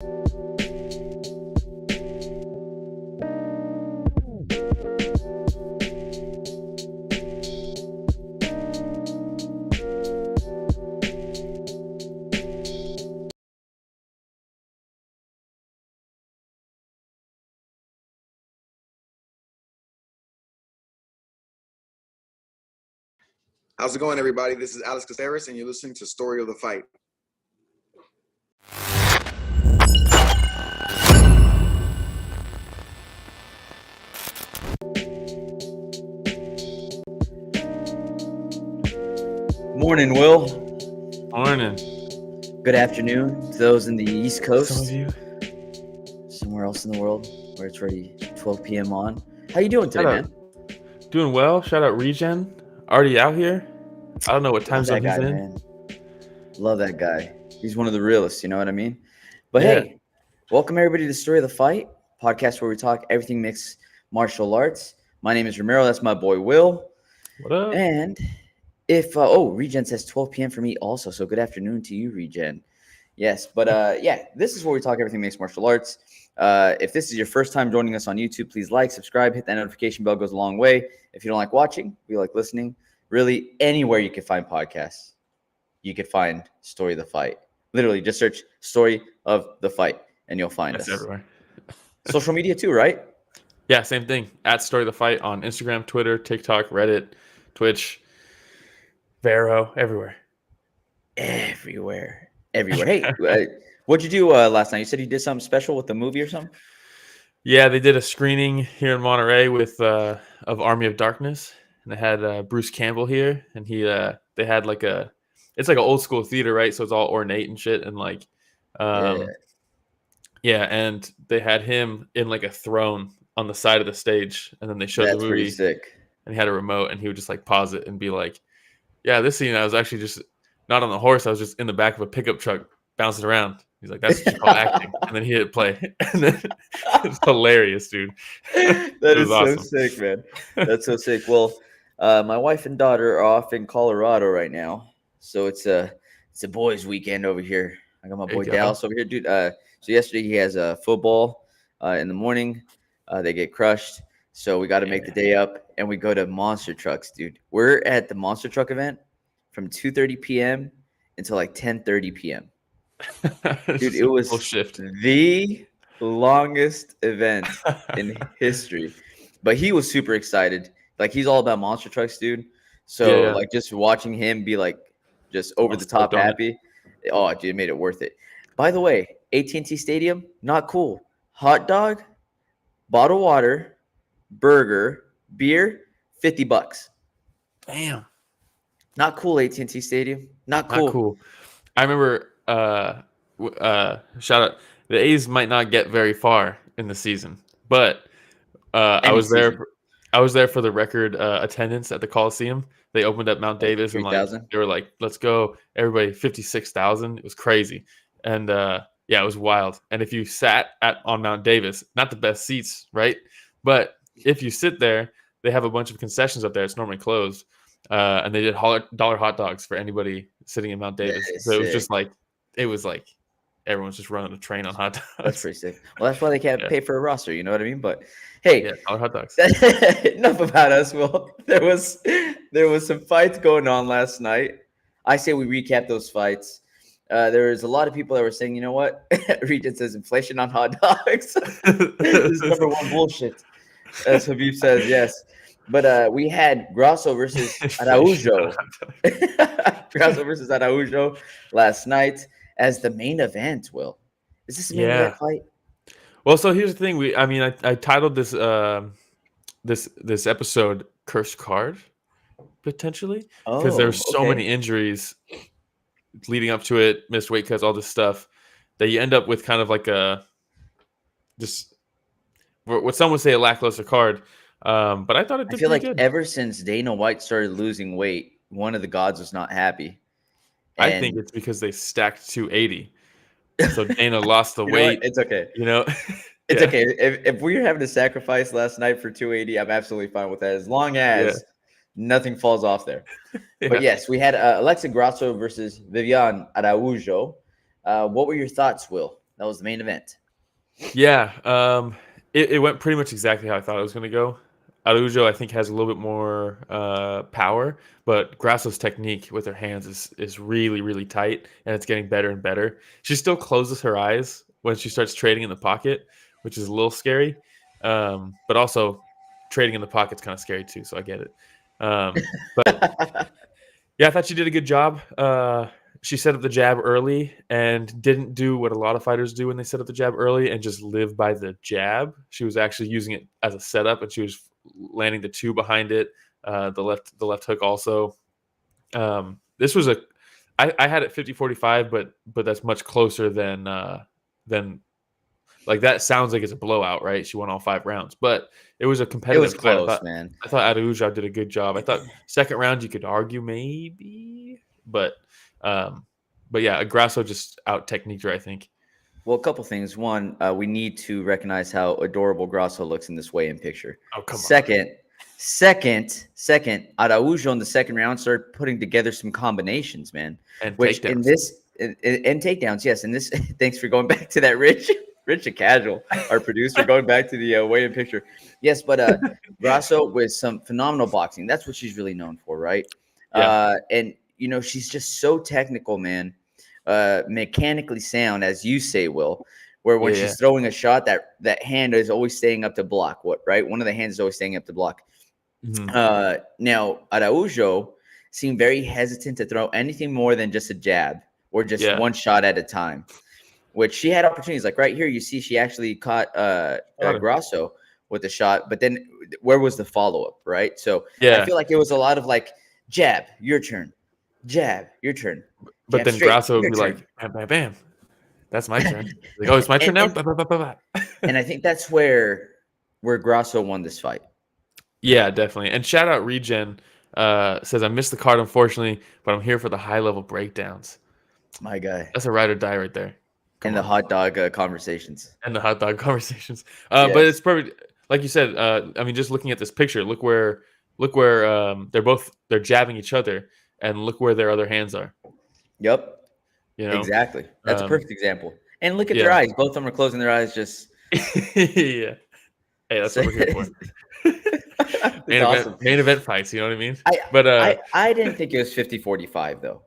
How's it going, everybody? This is Alex Caceres, and you're listening to Story of the Fight. Morning, Will. Morning. Good afternoon to those in the East Coast. Some of you. Somewhere else in the world where it's already 12 p.m. on. How you doing today, man? Doing well. Shout out Regen. Already out here. I don't know what time zone he's in. Man. Love that guy. He's one of the realest, you know what I mean? But hey, welcome everybody to Story of the Fight, podcast where we talk everything mixed martial arts. My name is Ramiro. That's my boy, Will. What up? And if, Regen says 12 p.m. for me also. So good afternoon to you, Regen. Yes, but this is where we talk everything mixed martial arts. If this is your first time joining us on YouTube, please like, subscribe, hit that notification bell. Goes a long way. If you don't like watching, we like listening. Really, anywhere you can find podcasts, you can find Story of the Fight. Literally, just search Story of the Fight, and you'll find us. Everywhere. Social media too, right? Yeah, same thing. At Story of the Fight on Instagram, Twitter, TikTok, Reddit, Twitch, Vero, everywhere. Everywhere. Hey, what'd you do last night? You said you did something special with the movie or something? Yeah, they did a screening here in Monterey with of Army of Darkness, and they had Bruce Campbell here, and they had it's like an old school theater, right? So it's all ornate and shit, and and they had him in like a throne on the side of the stage, and then they showed the movie. Pretty sick. And he had a remote, and he would just like pause it and be like, "Yeah, this scene I was actually just not on the horse. I was just in the back of a pickup truck bouncing around." He's like, "That's what you call acting." And then he hit play, and then it's hilarious, dude. That is awesome. So sick, man. That's so sick. Well, my wife and daughter are off in Colorado right now, so it's a boys' weekend over here. I got my boy Dallas over here, dude. So yesterday he has football in the morning. They get crushed, so we got to make the day up, and we go to Monster Trucks, dude. We're at the Monster Truck event from 2:30 p.m. until like 10:30 p.m. Dude, it was the longest event in history. But he was super excited. Like, he's all about monster trucks, dude. So, like, just watching him be, like, just over the top happy. Oh, dude, it made it worth it. By the way, AT&T Stadium, not cool. Hot dog, bottled water, burger, beer, $50. Damn. Not cool, AT&T Stadium. Not cool. Not cool. I remember, shout out, the A's might not get very far in the season, but I was there for the record attendance at the Coliseum. They opened up Mount Davis, and they were like, "Let's go, everybody!" 56,000. It was crazy, and it was wild. And if you sat on Mount Davis, not the best seats, right? But if you sit there, they have a bunch of concessions up there. It's normally closed. And they did dollar hot dogs for anybody sitting in Mount Davis. So it was just like, everyone's just running a train on hot dogs. That's pretty sick. Well, that's why they can't pay for a roster. You know what I mean? But hey, dollar hot dogs. Enough about us. Well, there was some fights going on last night. I say we recap those fights. There was a lot of people that were saying, you know what? Regent says inflation on hot dogs. This is number one bullshit. As Habib says, yes. But we had Grasso versus Araujo. Grasso versus Araujo last night as the main event, Will. Is this the main event fight? Well, so here's the thing. I titled this this episode Cursed Card, potentially. Because there's so many injuries leading up to it, missed weight cuts, all this stuff, that you end up with kind of like what some would say a lackluster card. But I thought it did I feel like good. Ever since Dana White started losing weight, one of the gods was not happy. And I think it's because they stacked 280. So Dana lost the weight. It's okay. It's okay. If we were having to sacrifice last night for 280, I'm absolutely fine with that, as long as nothing falls off there. But yes, we had Alexa Grasso versus Viviane Araujo. What were your thoughts, Will? That was the main event. Yeah, it went pretty much exactly how I thought it was going to go. Araujo, I think, has a little bit more power, but Grasso's technique with her hands is really, really tight, and it's getting better and better. She still closes her eyes when she starts trading in the pocket, which is a little scary, but also trading in the pocket's kind of scary too, so I get it. But yeah, I thought she did a good job. She set up the jab early and didn't do what a lot of fighters do when they set up the jab early and just live by the jab. She was actually using it as a setup, and she was landing the 2 behind it, the left hook also. This was I had it 50-45, but that's much closer than like that sounds like it's a blowout, right? She won all 5 rounds, but it was a competitive. It was close, man. I thought Araujo did a good job. I thought second round you could argue maybe, but yeah, Grasso just out techniqued her, I think. Well, a couple things. One, we need to recognize how adorable Grasso looks in this weigh-in picture. Oh, come on. Second, Araujo in the second round started putting together some combinations, man. And which takedowns. In this and takedowns, yes. And this, thanks for going back to that Rich and Casual, our producer, going back to the weigh-in picture. Yes, but Grasso with some phenomenal boxing. That's what she's really known for, right? Yeah. And she's just so technical, man. Mechanically sound, as you say, Will, where when she's throwing a shot, that hand is always staying up to block. Right? One of the hands is always staying up to block. Mm-hmm. Now, Araujo seemed very hesitant to throw anything more than just a jab or just one shot at a time, which she had opportunities. Like right here, you see she actually caught Grasso with a shot, but then where was the follow-up, right? So I feel like it was a lot of like, jab, your turn. Jab, your turn. But then Grasso would be like, bam, bam, bam. That's my turn. Like, oh, it's my turn now? And I think that's where Grasso won this fight. Yeah, definitely. And shout out Regen says, I missed the card, unfortunately, but I'm here for the high-level breakdowns. My guy. That's a ride or die right there. And the hot dog conversations. And the hot dog conversations. But it's perfect. Like you said, I mean, just looking at this picture, look where they're jabbing each other, and look where their other hands are. Yep. Exactly. That's a perfect example. And look at their eyes. Both of them are closing their eyes. Just yeah. Hey, that's what we're here for. Main event fights. You know what I mean? I didn't think it was 50-45 though.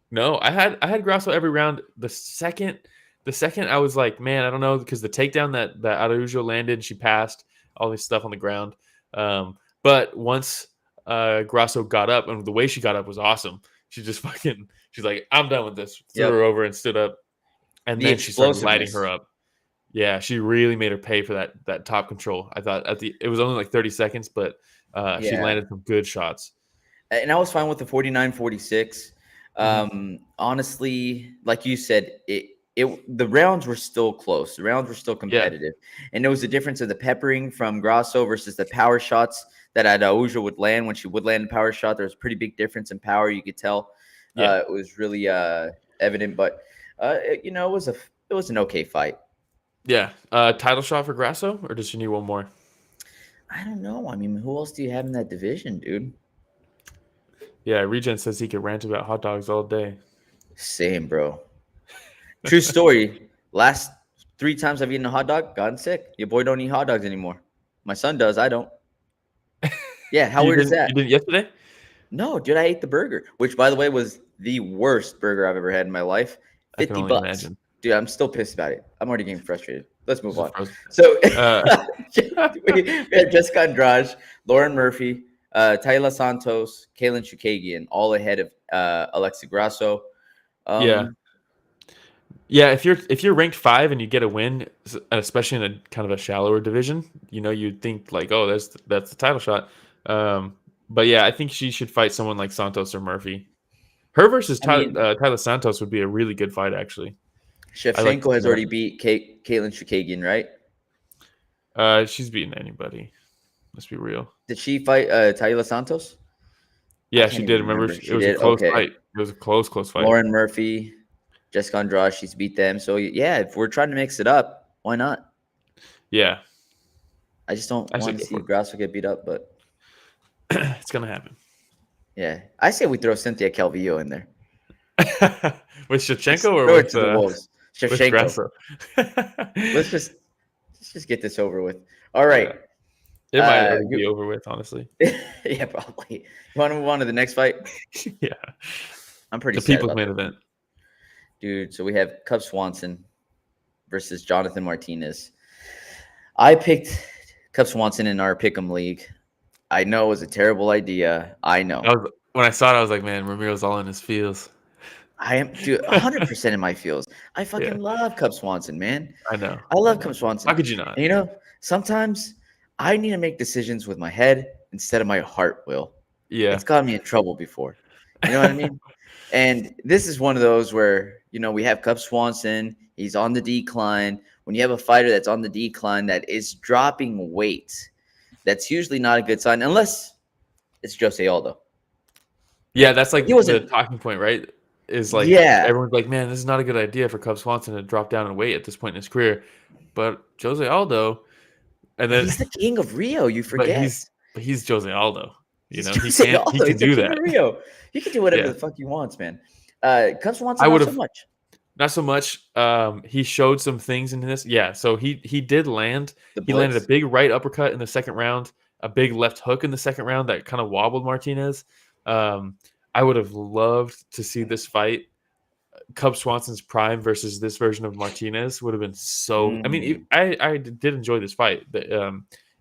No, I had Grasso every round. The second I was like, man, I don't know, because the takedown that Araujo landed, she passed all this stuff on the ground. But once Grasso got up, and the way she got up was awesome. She just she's like, I'm done with this. Threw her over and stood up. And then she started lighting her up. Yeah, she really made her pay for that top control. I thought it was only like 30 seconds, but she landed some good shots. And I was fine with the 49-46. Honestly, like you said, the rounds were still close. The rounds were still competitive. And there was a difference of the peppering from Grasso versus the power shots that Araujo would land. When she would land a power shot, there was a pretty big difference in power. You could tell. It was really evident, but it was an okay fight. Yeah. Title shot for Grasso, or does she need one more? I don't know. I mean, who else do you have in that division, dude? Yeah, Regen says he could rant about hot dogs all day. Same, bro. True story. Last 3 times I've eaten a hot dog, gotten sick. Your boy don't eat hot dogs anymore. My son does. I don't. Yeah, how weird is that? You did yesterday? No, dude, I ate the burger, which, by the way, was the worst burger I've ever had in my life. $50. I can only imagine. Dude, I'm still pissed about it. I'm already getting frustrated. Let's move on. So we have Jessica Andrade, Lauren Murphy, Taila Santos, Kaylin Chukagian, all ahead of Alexa Grasso. Yeah, if you're ranked 5 and you get a win, especially in a kind of a shallower division, you'd think like, oh, that's the title shot. But yeah, I think she should fight someone like Santos or Murphy. Her versus Taila Santos would be a really good fight, actually. Shevchenko has already beat Kaylin Chukagian, right? She's beaten anybody. Let's be real. Did she fight Taila Santos? Yeah, she did. Remember, it was a close fight. It was a close fight. Lauren Murphy, Jessica Andrade, she's beat them. So yeah, if we're trying to mix it up, why not? Yeah. I just don't want to see Grasso get beat up, but it's gonna happen. Yeah, I say we throw Cynthia Calvillo in there. With Shevchenko or throw with it to the Wolves? Shevchenko. Let's just get this over with. All right. It might already be over with, honestly. Yeah, probably. You want to move on to the next fight? Yeah. I'm pretty the people's main event. Dude, so we have Cub Swanson versus Jonathan Martinez. I picked Cub Swanson in our Pick'em League. I know it was a terrible idea. I know. When I saw it, I was like, man, Ramiro's all in his feels. I am, dude, 100% in my feels. I fucking love Cub Swanson, man. I know. I love Cub Swanson. How could you not? And, sometimes I need to make decisions with my head instead of my heart, Will. Yeah. It's gotten me in trouble before. You know what I mean? And this is one of those where, we have Cub Swanson. He's on the decline. When you have a fighter that's on the decline that is dropping weight, that's usually not a good sign unless it's Jose Aldo. Yeah, that's like the talking point, right? Is like everyone's like, man, this is not a good idea for Cub Swanson to drop down in weight at this point in his career. But Jose Aldo, and then he's the king of Rio. You forget. But he's Jose Aldo. He can he's do that. Rio. He can do whatever the fuck he wants, man. Cub Swanson, not so much. Not so much. He showed some things in this. Yeah, so he did land. He landed a big right uppercut in the second round, a big left hook in the second round that kind of wobbled Martinez. I would have loved to see this fight. Cub Swanson's prime versus this version of Martinez would have been so. I mean, I did enjoy this fight.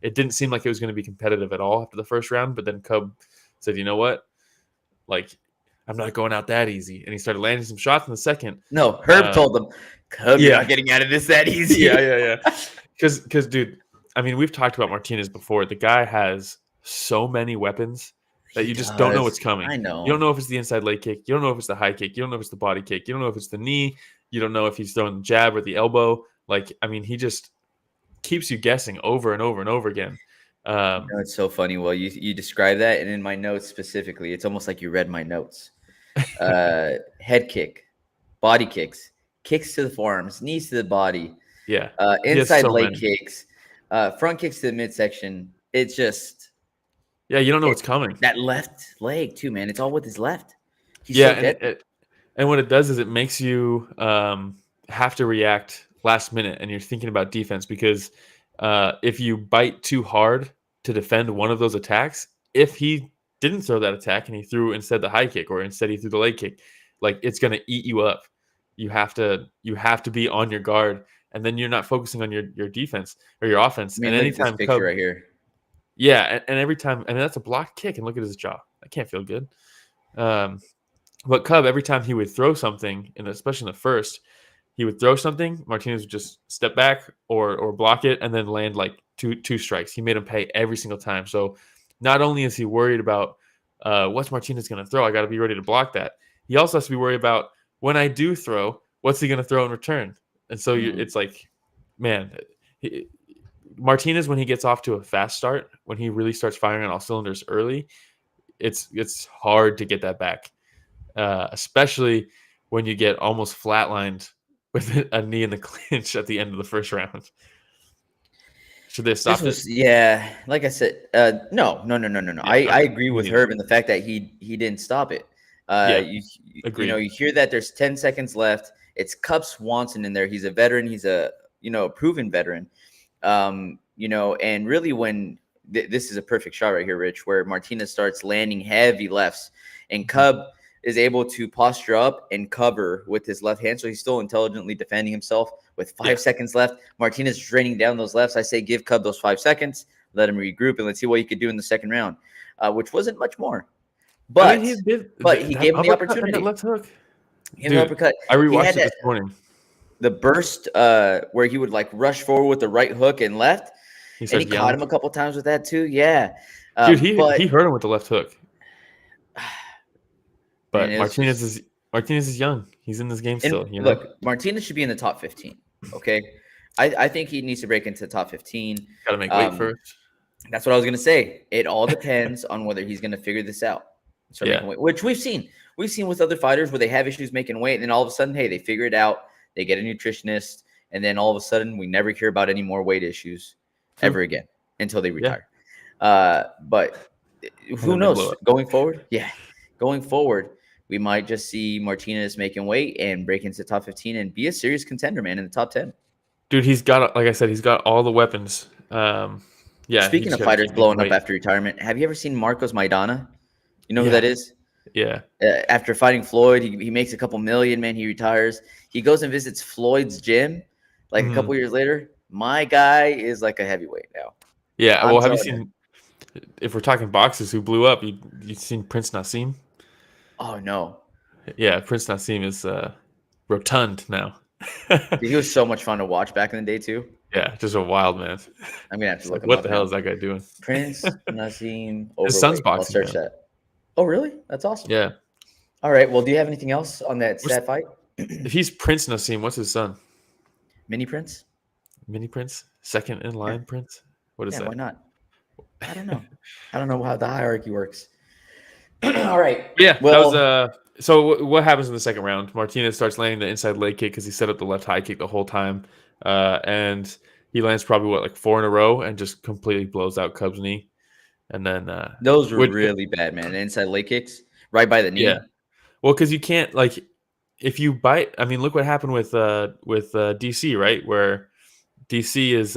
It didn't seem like it was going to be competitive at all after the first round. But then Cub said, "You know what? Like, I'm not going out that easy." And he started landing some shots in the second. No, Herb told him, "Cub, you're not getting out of this that easy." Yeah. Because, dude, I mean, we've talked about Martinez before. The guy has so many weapons that you just don't know what's coming. I know. You don't know if it's the inside leg kick. You don't know if it's the high kick. You don't know if it's the body kick. You don't know if it's the knee. You don't know if he's throwing the jab or the elbow. Like, I mean, he just keeps you guessing over and over and over again. It's so funny. Well, you describe that, and in my notes specifically, it's almost like you read my notes. Head kick, body kicks, kicks to the forearms, knees to the body. Yeah. Inside leg kicks, front kicks to the midsection. It's just. Yeah, you don't know what's coming. That left leg too, man. It's all with his left. He's and what it does is it makes you have to react last minute, and you're thinking about defense because if you bite too hard to defend one of those attacks, if he didn't throw that attack and he threw instead the high kick or instead he threw the leg kick, like it's going to eat you up. You have to be on your guard, and then you're not focusing on your defense or your offense. I mean, and anytime this picture right here. Yeah, and every time, I mean, that's a blocked kick, and look at his jaw. That can't feel good. But Cub, every time he would throw something, and especially in the first, he would throw something, Martinez would just step back or block it, and then land like two strikes. He made him pay every single time. So not only is he worried about what's Martinez going to throw, I got to be ready to block that. He also has to be worried about when I do throw, what's he going to throw in return? And so it's like, man, Martinez, when he gets off to a fast start, when he really starts firing on all cylinders early, it's hard to get that back, especially when you get almost flatlined with a knee in the clinch at the end of the first round. Should they stop this? Yeah, like I said, no. Yeah, I agree with Herb in the fact that he didn't stop it. You hear that there's 10 seconds left. It's Cub Swanson in there. He's a veteran. He's a proven veteran. And really when this is a perfect shot right here, Rich, where Martinez starts landing heavy lefts and Cub is able to posture up and cover with his left hand. So he's still intelligently defending himself with 5 seconds left. Martinez is raining down those lefts. I say, give Cub those 5 seconds, let him regroup, and let's see what he could do in the second round, which wasn't much more. But, he gave him the opportunity. That left hook. Uppercut. I rewatched it this morning. The burst where he would like rush forward with the right hook and left. And he caught him a couple times with that too. Yeah. Dude, he hurt him with the left hook. But Martinez is young. He's in this game still. Look, Martinez should be in the top 15. Okay. I think he needs to break into the top 15. Got to make weight first. That's what I was going to say. It all depends on whether he's going to figure this out. Making weight, which we've seen. We've seen with other fighters where they have issues making weight, and then all of a sudden, hey, they figure it out. They get a nutritionist, and then all of a sudden, we never hear about any more weight issues ever again until they retire. But who knows? Going forward, we might just see Martinez making weight and break into the top 15 and be a serious contender, man, in the top 10. Dude, he's got, like I said, he's got all the weapons. Speaking of fighters blowing up after retirement, have you ever seen Marcos Maidana? You know who that is? Yeah. After fighting Floyd, he makes a couple million, man. He retires. He goes and visits Floyd's gym like a couple years later. My guy is like a heavyweight now. Yeah. Well, have you seen, if we're talking boxers who blew up, you seen Prince Nassim? Oh, no. Yeah, Prince Nassim is rotund now. Dude, he was so much fun to watch back in the day, too. Yeah, just a wild man. I'm going to have to look him up. What the the hell is that guy doing? Prince Nassim. His son's boxing. I'll search that. Oh, really? That's awesome. Yeah. All right. Well, do you have anything else on that fight? If he's Prince Nassim, what's his son? Mini Prince? Mini Prince? Second in line Prince? What is that? Why not? I don't know. I don't know how the hierarchy works. All right. Yeah. Well, that was so what happens in the second round? Martinez starts landing the inside leg kick because he set up the left high kick the whole time. And he lands probably like 4 in a row and just completely blows out Cub's knee. And then those were really bad, man. The inside leg kicks right by the knee. Yeah. Well, because you can't, like, if you bite. I mean, look what happened with DC, right? Where DC is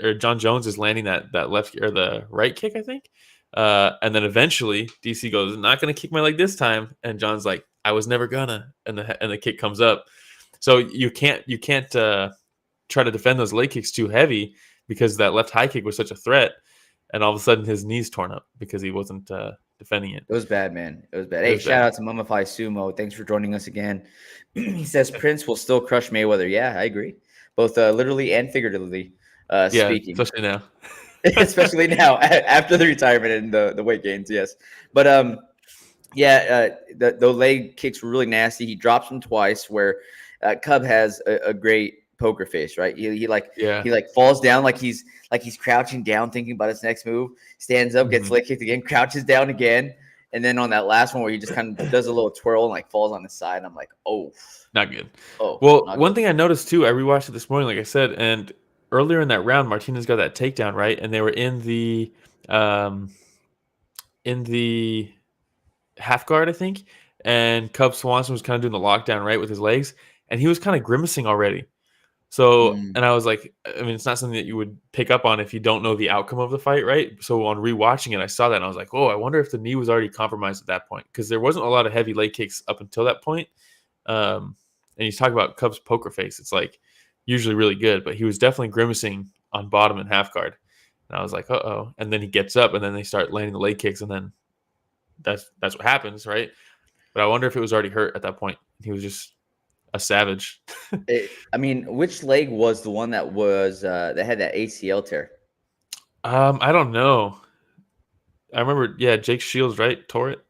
or John Jones is landing that left or the right kick, I think. And then eventually DC goes, not gonna kick my leg this time, and John's like, I was never gonna, and the kick comes up. So you can't try to defend those leg kicks too heavy because that left high kick was such a threat, and all of a sudden his knee's torn up because he wasn't defending it. It was bad, man. It was bad. Hey, shout out to Mummify Sumo. Thanks for joining us again. He says Prince will still crush Mayweather. Yeah, I agree. Both literally and figuratively speaking. Especially now. Especially now after the retirement and the weight gains, yes. But the leg kicks were really nasty. He drops them twice where Cub has a great poker face, right? He falls down like he's crouching down thinking about his next move, stands up, gets leg kicked again, crouches down again, and then on that last one where he just kind of does a little twirl and like falls on his side, and I'm like, oh, not good. Oh, well, one thing I noticed too, I rewatched it this morning, like I said, and earlier in that round, Martinez got that takedown, right? And they were in the half guard, I think, and Cub Swanson was kind of doing the lockdown, right, with his legs, and he was kind of grimacing already. So, and I was like, I mean, it's not something that you would pick up on if you don't know the outcome of the fight, right? So on rewatching it, I saw that and I was like, oh, I wonder if the knee was already compromised at that point, because there wasn't a lot of heavy leg kicks up until that point. And you talk about Cub's poker face, it's like usually really good, but he was definitely grimacing on bottom and half guard. And I was like, uh-oh. And then he gets up and then they start landing the leg kicks, and then that's what happens, right? But I wonder if it was already hurt at that point. He was just a savage. I mean, which leg was the one that was that had that ACL tear? I don't know. I remember, Jake Shields, right? Tore it.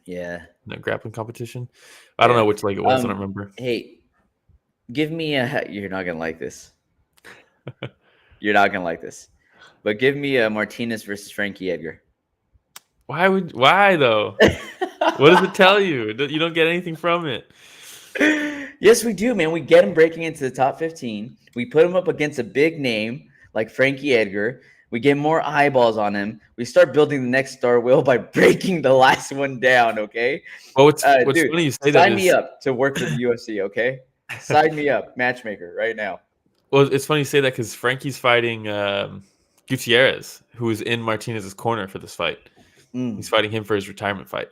Yeah. In that grappling competition. I don't know which leg it was. I don't remember. Hey, give me you're not gonna like this. You're not gonna like this. But give me a Martinez versus Frankie Edgar. Why though? What does it tell you? You don't get anything from it. Yes, we do, man. We get him breaking into the top 15. We put him up against a big name like Frankie Edgar. We get more eyeballs on him. We start building the next star wheel by breaking the last one down, okay? Well, what's dude, funny you say that sign me up to work with the UFC, okay? Sign me up, matchmaker, right now. Well, it's funny you say that because Frankie's fighting Gutierrez, who is in Martinez's corner for this fight. He's fighting him for his retirement fight.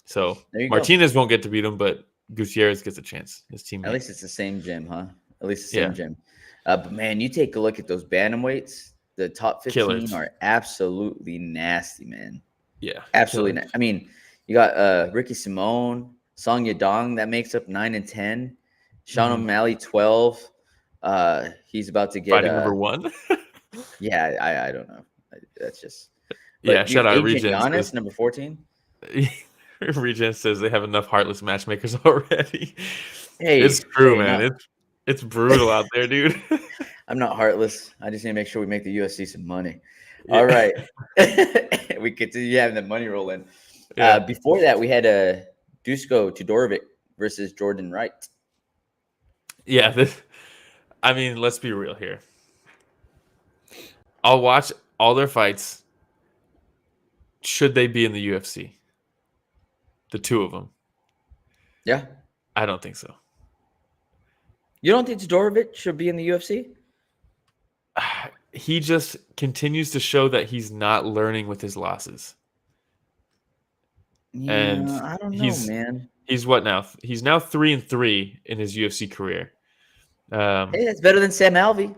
So Martinez won't get to beat him, but Gutierrez gets a chance. His teammate. At least it's the same gym, huh? At least the same gym. But man, you take a look at those bantamweights. The top 15 Killers. Are absolutely nasty, man. Yeah, absolutely. I mean, you got Ricky Simone, Song Yadong that makes up 9 and 10. Sean O'Malley 12. He's about to get fighting number 1. Yeah, I don't know. That's just. Shout out Regent. Giannis, number 14. Regent says they have enough heartless matchmakers already. Hey, it's true, man. It's brutal out there, dude. I'm not heartless. I just need to make sure we make the UFC some money. Yeah. All right. We continue having the money roll in. Yeah. Before that, we had a Duško Todorović versus Jordan Wright. Yeah. I mean, let's be real here. I'll watch all their fights. should they be in the UFC? The two of them. Yeah. I don't think so. You don't think Todorović should be in the UFC? He just continues to show that he's not learning with his losses. Yeah, And I don't know, man. He's what now? He's now 3-3 in his UFC career. Hey, that's better than Sam Alvey.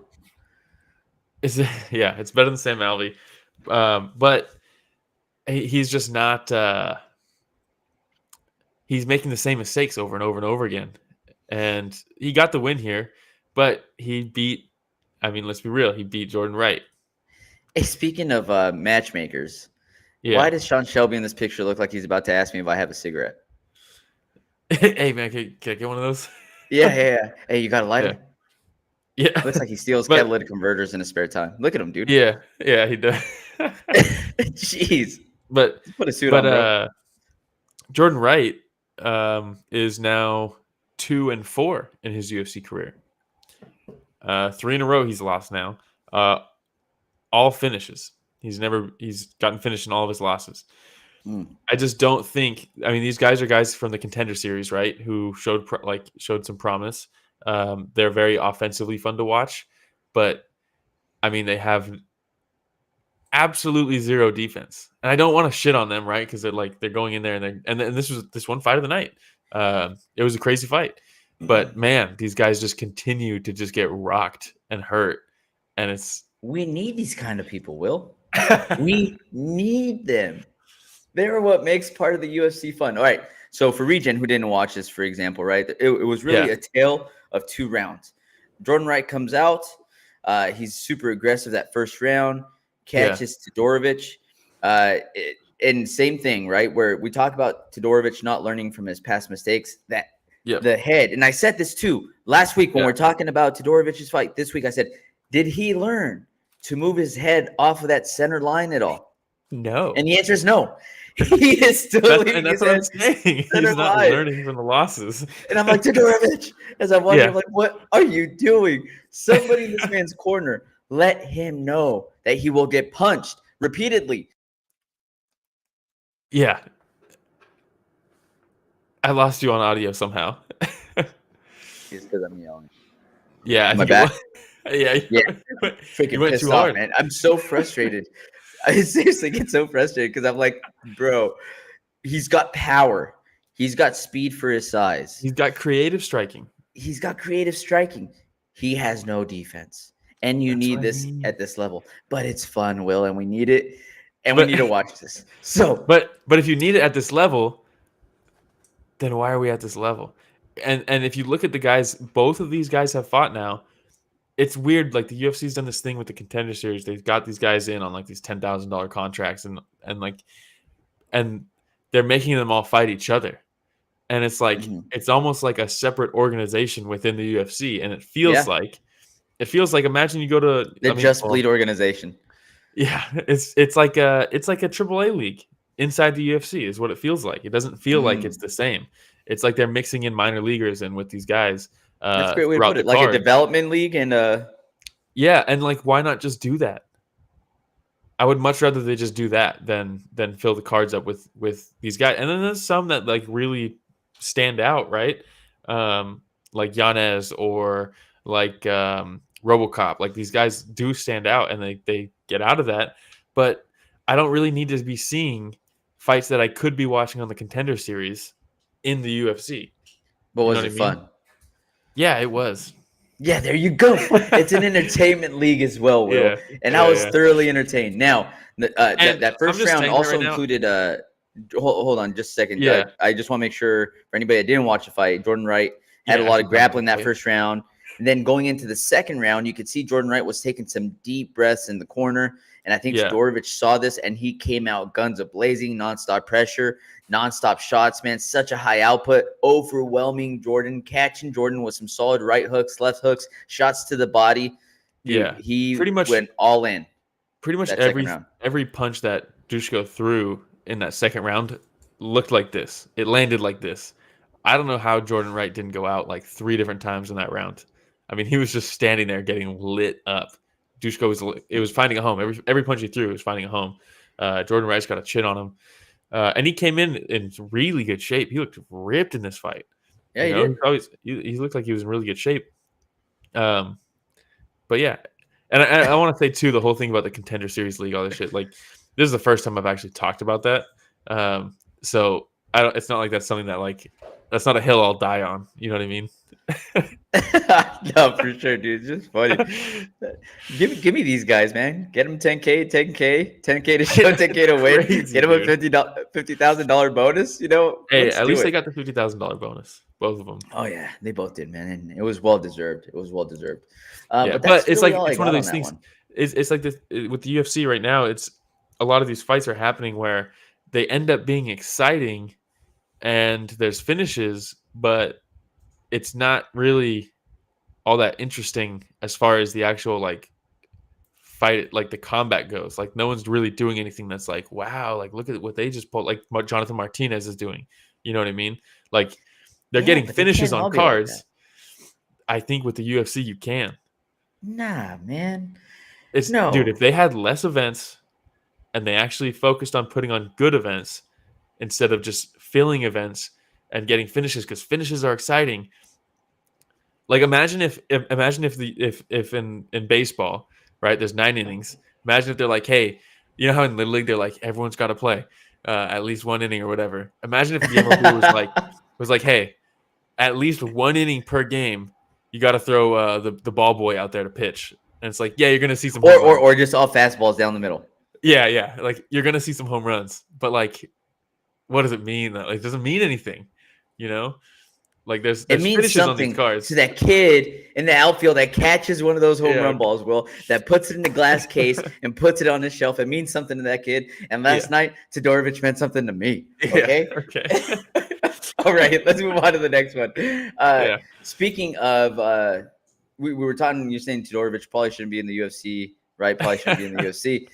Yeah, it's better than Sam Alvey. But he's just not he's making the same mistakes over and over and over again. And he got the win here, but he beat, I mean, let's be real, he beat Jordan Wright. Hey, speaking of matchmakers, why does Sean Shelby in this picture look like he's about to ask me if I have a cigarette? Hey, man, can I get one of those? Yeah. Hey, you got a lighter? Yeah. Looks like he steals catalytic converters in his spare time. Look at him, dude. Yeah, he does. Jeez. But put a suit on, bro. Jordan Wright is now 2-4 in his UFC career. 3 in a row he's lost now. All finishes. He's gotten finished in all of his losses. I just don't think. I mean, these guys are guys from the Contender Series, right? Who showed some promise. They're very offensively fun to watch, but I mean, they have absolutely zero defense. And I don't want to shit on them, right? Because they're going in there and this was this one fight of the night. It was a crazy fight, but man, these guys just continue to just get rocked and hurt, and we need these kind of people, Will. We need them. They're what makes part of the UFC fun. All right. So for Regen, who didn't watch this, for example, right? It was really a tale of 2 rounds. Jordan Wright comes out. He's super aggressive that first round. Catches Todorović. And same thing, right? Where we talk about Todorović not learning from his past mistakes. That the head. And I said this too last week when we're talking about Todorovic's fight. This week I said, did he learn to move his head off of that center line at all? No. And the answer is no. He is still and that's what I'm saying. He's not learning from the losses. And I'm like, Todorović, as I'm watching, I'm like, what are you doing? Somebody in this man's corner, let him know that he will get punched repeatedly. Yeah. I lost you on audio somehow. It's because I'm yelling. Yeah. My back. Yeah. Freaking pissed off, man. I'm so frustrated. I seriously get so frustrated because I'm like, bro, he's got power. He's got speed for his size. He's got creative striking. He has no defense. And you need this at this level. But it's fun, Will, and we need it. And we need to watch this. So, but if you need it at this level, then why are we at this level? And if you look at the guys, both of these guys have fought now. It's weird. Like the UFC's done this thing with the Contender Series. They've got these guys in on like these $10,000 contracts, and they're making them all fight each other. And it's like it's almost like a separate organization within the UFC. And it feels like imagine you go to Just Bleed organization. Yeah, it's like a AAA league inside the UFC is what it feels like. It doesn't feel like it's the same. It's like they're mixing in minor leaguers in with these guys. That's a great way to put it. Like a development league and and like why not just do that? I would much rather they just do that than fill the cards up with these guys. And then there's some that like really stand out, right? Like Yanez or like RoboCop. Like these guys do stand out and they get out of that. But I don't really need to be seeing fights that I could be watching on the Contender Series in the UFC. But was it fun? Yeah, it was. Yeah, there you go. It's an entertainment league as well, Will. And I was thoroughly entertained. Now, that first round also included hold on just a second. Yeah. I just want to make sure for anybody that didn't watch the fight, Jordan Wright had a lot of grappling that first round. And then going into the second round, you could see Jordan Wright was taking some deep breaths in the corner. And I think Todorović saw this, and he came out guns a-blazing, nonstop pressure, nonstop shots, man. Such a high output, overwhelming Jordan, catching Jordan with some solid right hooks, left hooks, shots to the body. Dude, he pretty much went all in. Pretty much every punch that Duško threw in that second round looked like this. It landed like this. I don't know how Jordan Wright didn't go out like 3 different times in that round. I mean, he was just standing there getting lit up. Duško was finding a home. Every punch he threw was finding a home. Jordan Wright's got a chin on him. And he came in really good shape. He looked ripped in this fight. Yeah, he did. He looked like he was in really good shape. But yeah. And I want to say, too, the whole thing about the Contender Series League, all this shit. Like, this is the first time I've actually talked about that. So it's not like that's something that, like, that's not a hill I'll die on. You know what I mean? No, for sure, dude. It's just funny. Give me these guys, man. Get them 10K to show, 10K to win. Crazy, get them a $50,000 bonus. You know, hey, at least they got the $50,000 bonus, both of them. Oh yeah, they both did, man, and it was well deserved. Yeah, but it's like it's one of those things. It's like this with the UFC right now. It's a lot of these fights are happening where they end up being exciting, and there's finishes, but it's not really all that interesting as far as the actual like fight, like the combat goes. Like no one's really doing anything that's like, wow, like look at what they just pulled, like what Jonathan Martinez is doing. You know what I mean? Like they're getting finishes on cards. Like I think with the UFC you can. Nah, man. Dude, if they had less events and they actually focused on putting on good events instead of just filling events and getting finishes, because finishes are exciting. Like imagine if in baseball, right, there's 9 innings. Imagine if they're like, hey, you know how in Little League they're like everyone's got to play at least 1 inning or whatever. Imagine if the MLB was like, hey, at least 1 inning per game, you got to throw the ball boy out there to pitch, and it's like, yeah, you're gonna see some or just all fastballs down the middle. Yeah, like you're gonna see some home runs, but like, what does it mean? That like, it doesn't mean anything, you know. Like there's it means finishes something on these cards. To that kid in the outfield that catches one of those home run balls, Will, that puts it in the glass case and puts it on his shelf. It means something to that kid. And last night, Todorović meant something to me. Okay. Yeah, okay. All right, let's move on to the next one. Speaking of, we were talking. You're saying Todorović probably shouldn't be in the UFC, right? Probably shouldn't be in the UFC.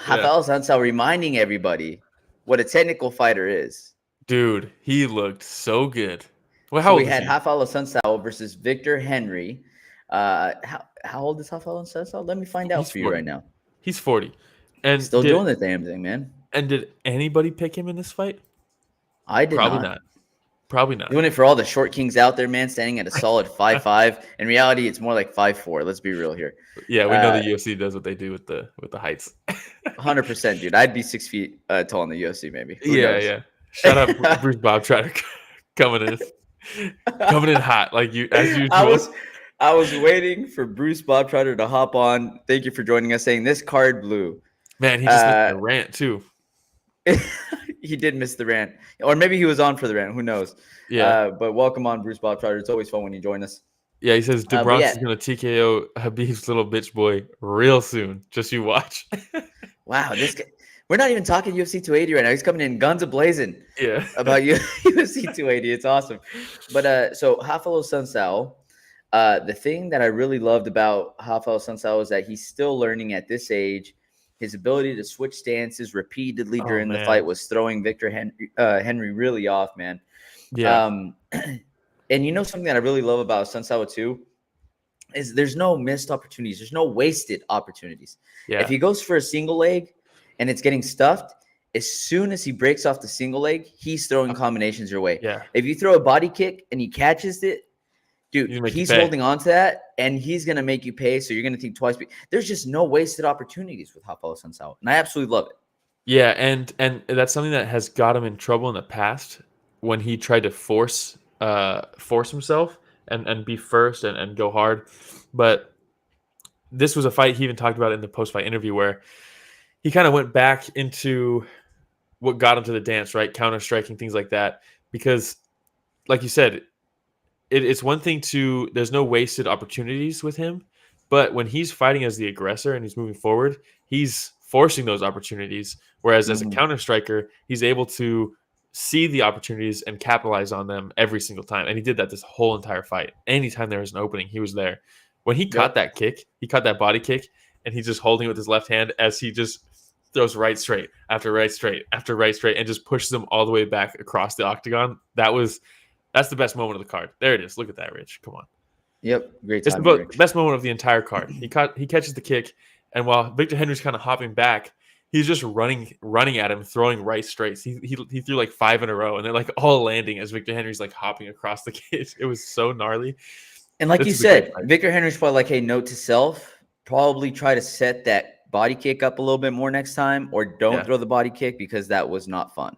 Raphael Assunção reminding everybody what a technical fighter is. Dude, he looked so good. Well, so we had Raphael Assunção versus Victor Henry. How old is Raphael Assunção? Let me find out for you right now. He's 40. And still doing the damn thing, man. And did anybody pick him in this fight? I did Probably not. Doing it for all the short kings out there, man, standing at a solid 5'5". In reality, it's more like 5'4". Let's be real here. Yeah, we know the UFC does what they do with the heights. 100%, dude. I'd be 6 feet tall in the UFC, maybe. Yeah. Shout out Bruce Bob Trotter coming in hot, like you as usual. I was waiting for Bruce Bob Trotter to hop on. Thank you for joining us. Saying this card blew. Man, he just missed the rant too. He did miss the rant, or maybe he was on for the rant. Who knows? Yeah. But welcome on, Bruce Bob Trotter. It's always fun when you join us. Yeah, he says DeBronx is going to TKO Habib's little bitch boy real soon. Just you watch. Wow, this guy. We're not even talking UFC 280 right now. He's coming in guns a-blazing. Yeah. About UFC 280. It's awesome. But so Raphael Assunção, the thing that I really loved about Raphael Assunção is that he's still learning at this age. His ability to switch stances repeatedly during the fight was throwing Victor Henry really off, man. Yeah. And you know something that I really love about Assunção too is there's no missed opportunities. There's no wasted opportunities. Yeah. If he goes for a single leg and it's getting stuffed, as soon as he breaks off the single leg, he's throwing combinations your way. Yeah. If you throw a body kick and he catches it, dude, he's holding on to that, and he's going to make you pay, so you're going to think twice. There's just no wasted opportunities with Raphael Assunção, and I absolutely love it. Yeah, and that's something that has got him in trouble in the past when he tried to force himself and be first and go hard. But this was a fight he even talked about in the post-fight interview where he kind of went back into what got him to the dance, right? Counter-striking, things like that. Because, like you said, it's one thing there's no wasted opportunities with him, but when he's fighting as the aggressor and he's moving forward, he's forcing those opportunities. Whereas as a counter striker, he's able to see the opportunities and capitalize on them every single time. And he did that this whole entire fight. Anytime there was an opening, he was there. When he caught that kick, he caught that body kick, and he's just holding it with his left hand as he just throws right straight after right straight after right straight and just pushes him all the way back across the octagon. That's the best moment of the card. There it is. Look at that, Rich. Come on. Yep. Great time. It's the best moment of the entire card. He catches the kick, and while Victor Henry's kind of hopping back, he's just running at him, throwing right straights. He threw like 5 in a row, and they're like all landing as Victor Henry's like hopping across the cage. It was so gnarly. And like you said, Victor Henry's probably like, hey, note to self, probably try to set that body kick up a little bit more next time, or don't throw the body kick because that was not fun.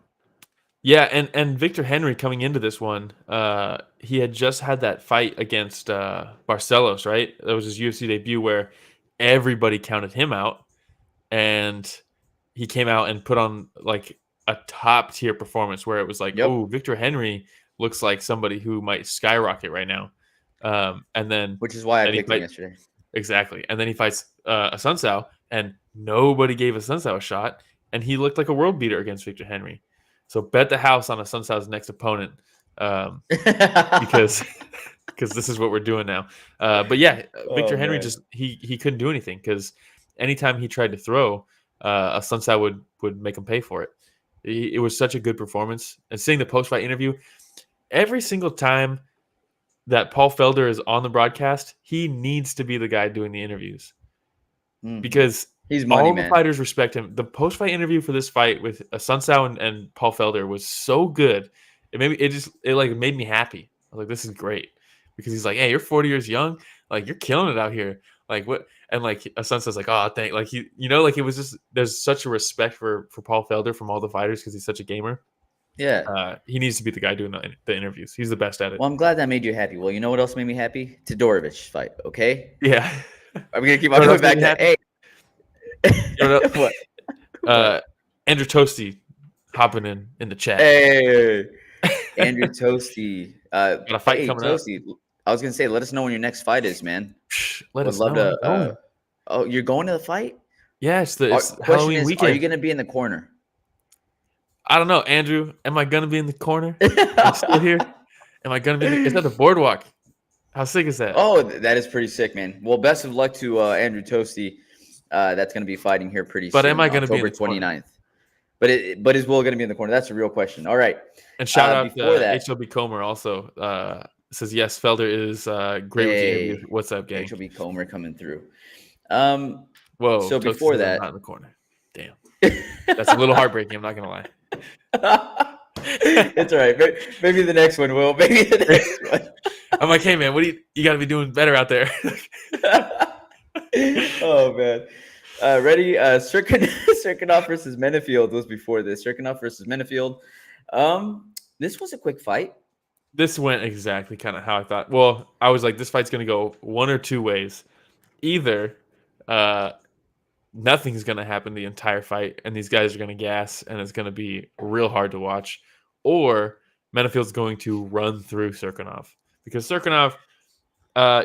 Yeah, and Victor Henry coming into this one, he had just had that fight against Barcelos, right? That was his UFC debut where everybody counted him out, and he came out and put on like a top tier performance where it was like, oh, Victor Henry looks like somebody who might skyrocket right now. And then, which is why I picked him yesterday. Exactly. And then he fights Assunção, and nobody gave Assunção a shot, and he looked like a world beater against Victor Henry. So bet the house on Assunção's next opponent, because this is what we're doing now. But yeah, Victor Henry just he couldn't do anything because anytime he tried to throw, Assunção would make him pay for it. It was such a good performance. And seeing the post-fight interview, every single time that Paul Felder is on the broadcast, he needs to be the guy doing the interviews because he's money, all the fighters respect him. The post-fight interview for this fight with Assunção and Paul Felder was so good. It made me happy. I was like, this is great because he's like, hey, you're 40 years young, like you're killing it out here. Like what? And like Assunção's like, oh, thank, like it was just there's such a respect for Paul Felder from all the fighters because he's such a gamer. Yeah, he needs to be the guy doing the interviews. He's the best at it. Well, I'm glad that made you happy. Well, you know what else made me happy? Todorović fight. Okay. Yeah. I'm gonna keep on going back to hey. What? Andrew Toasty hopping in the chat. Hey, Andrew Toasty. Got a fight coming Toasty. Up. I was gonna say, let us know when your next fight is, man. Let us know. Oh, you're going to the fight? Yeah, it's Halloween weekend. Are you gonna be in the corner? I don't know, Andrew. Am I gonna be in the corner? Am I still here? Am I gonna be? It's at the boardwalk. How sick is that? Oh, that is pretty sick, man. Well, best of luck to Andrew Toasty. That's gonna be fighting here pretty soon. But am I gonna October be in the 29th? But is Will gonna be in the corner? That's a real question. All right. And shout out to HLB Comer also. Says yes, Felder is great with the interview. What's up, gang? HLB Comer coming through. Whoa. So before that, not in the corner. Damn. That's a little heartbreaking. I'm not gonna lie. It's all right. Maybe the next one, Will. Maybe the next one. I'm like, hey man, what do you got to be doing better out there? Oh man, ready? Cirkunov versus Menifield was before this. Cirkunov versus Menifield. This was a quick fight. This went exactly kind of how I thought. Well, I was like, this fight's gonna go one or two ways. Either nothing's going to happen the entire fight, and these guys are going to gas, and it's going to be real hard to watch. Or Menifield's going to run through Cirkunov. Because Cirkunov,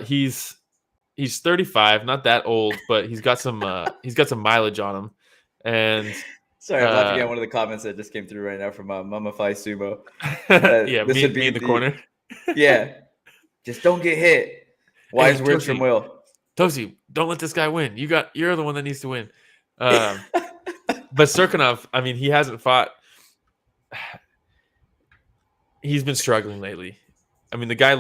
he's 35, not that old, but he's got some mileage on him. And sorry, I'm laughing at one of the comments that just came through right now from Mummify Sumo. Yeah, this would be in the corner. Yeah, just don't get hit. Wise words from Will. Tosi, don't let this guy win. You're the one that needs to win. But Cirkunov, I mean, he hasn't fought. He's been struggling lately. I mean, the guy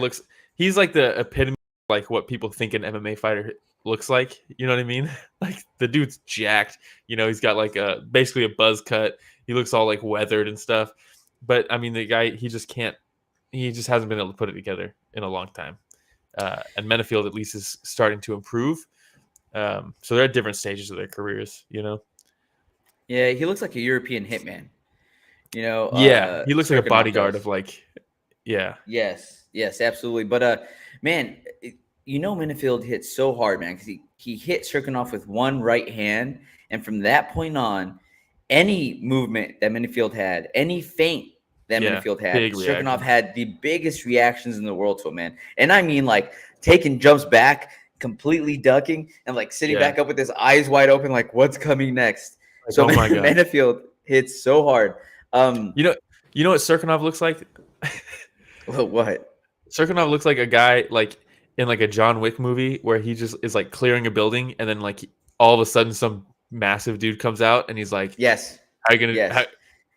he's like the epitome of like what people think an MMA fighter looks like. You know what I mean? Like the dude's jacked. You know, he's got like basically a buzz cut. He looks all like weathered and stuff. But I mean, the guy, he just hasn't been able to put it together in a long time. And Menifield at least is starting to improve. So they're at different stages of their careers, you know? Yeah, he looks like a European hitman. You know? Yeah, he looks like a bodyguard of like, yeah. Yes, absolutely. But, man, Menifield hit so hard, man, because he hit Cirkunov with one right hand. And from that point on, any movement that Menifield had, any feint that Menifield had, Cirkunov had the biggest reactions in the world to it, man. And I mean, like, taking jumps back, completely ducking, and, like, sitting back up with his eyes wide open, like, what's coming next? Like, so, Menifield hits so hard. You know what Cirkunov looks like? What? Cirkunov looks like a guy, like, in, like, a John Wick movie where he just is, like, clearing a building, and then, like, all of a sudden some massive dude comes out, and he's like, yes. How are you going to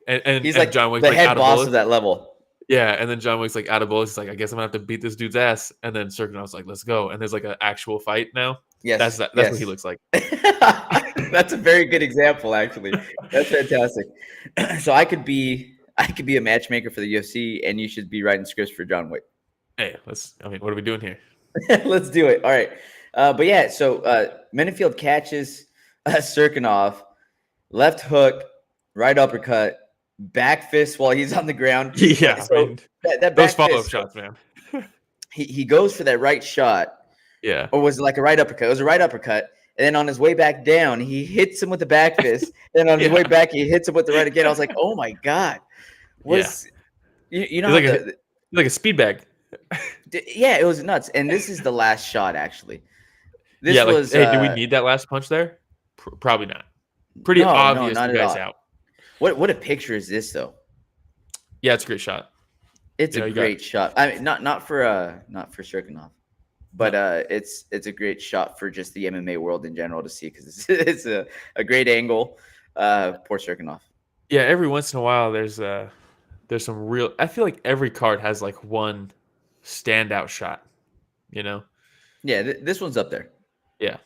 And he's like John Wick's the like head boss of that level. Yeah, and then John Wick's like out of bullets. He's like, I guess I'm gonna have to beat this dude's ass. And then Cirkunov's like, let's go. And there's like an actual fight now. Yes, That's yes. what he looks like. That's a very good example, actually. That's fantastic. So I could be a matchmaker for the UFC, and you should be writing scripts for John Wick. Hey, what are we doing here? Let's do it. All right. But yeah, so Menifield catches Cirkunov, left hook, right uppercut, back fist while he's on the ground. Yeah, so man. that Those back follow-up fist, shots, man. he goes for that right shot. Yeah. Or was it like a right uppercut? It was a right uppercut. And then on his way back down, he hits him with the back fist. Then on his way back, he hits him with the right again. I was like, oh my God. You know, like a speed bag. Yeah, it was nuts. And this is the last shot, actually. This was. Hey, do we need that last punch there? Probably not. Pretty obvious the guy's out. What a picture is this, though? Yeah, it's a great shot. It's a great shot. I mean, not for Cirkunov, but it's a great shot for just the MMA world in general to see, because it's a great angle. Poor Cirkunov. Yeah, every once in a while there's some real. I feel like every card has like one standout shot. You know. Yeah, this one's up there. Yeah,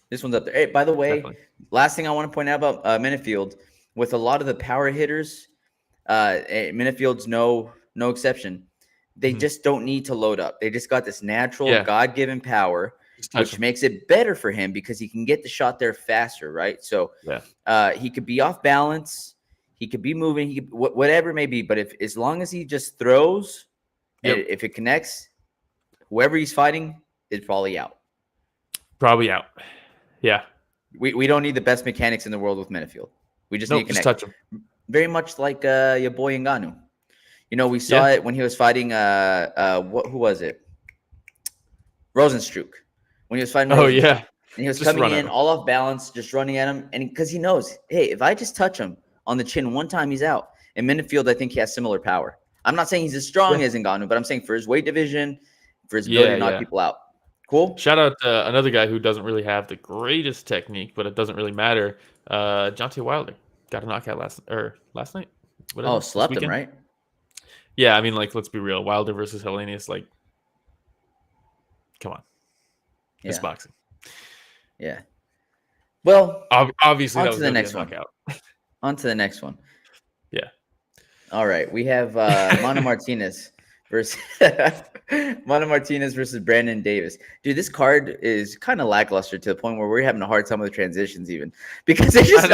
this one's up there. Hey, by the way, definitely. Last thing I want to point out about Menifield, with a lot of the power hitters, Menifield's no exception. They just don't need to load up. They just got this natural God-given power, which makes it better for him because he can get the shot there faster, right? So he could be off balance, he could be moving, whatever it may be. But as long as he just throws, and if it connects, whoever he's fighting is probably out. Probably out. Yeah. We don't need the best mechanics in the world with Menifield. We just need to connect. Just touch him. Very much like your boy Ngannou. You know, we saw it when he was fighting who was it? Rosenstruck. When he was fighting Rosenstruck. And he was just coming in all off balance, just running at him. And because he knows, hey, if I just touch him on the chin one time, he's out. In Menifield, I think he has similar power. I'm not saying he's as strong as Ngannou, but I'm saying for his weight division, for his ability to knock people out. Cool. Shout out to another guy who doesn't really have the greatest technique, but it doesn't really matter. Deontay Wilder got a knockout last night. Whatever, slept him, right? Yeah, I mean, like, let's be real. Wilder versus Helenius, like, come on. It's boxing. Yeah. Well, obviously, on to the next one. On to the next one. Yeah. All right. We have Mana Martinez versus Brandon Davis. Dude, this card is kind of lackluster to the point where we're having a hard time with the transitions, even because it's just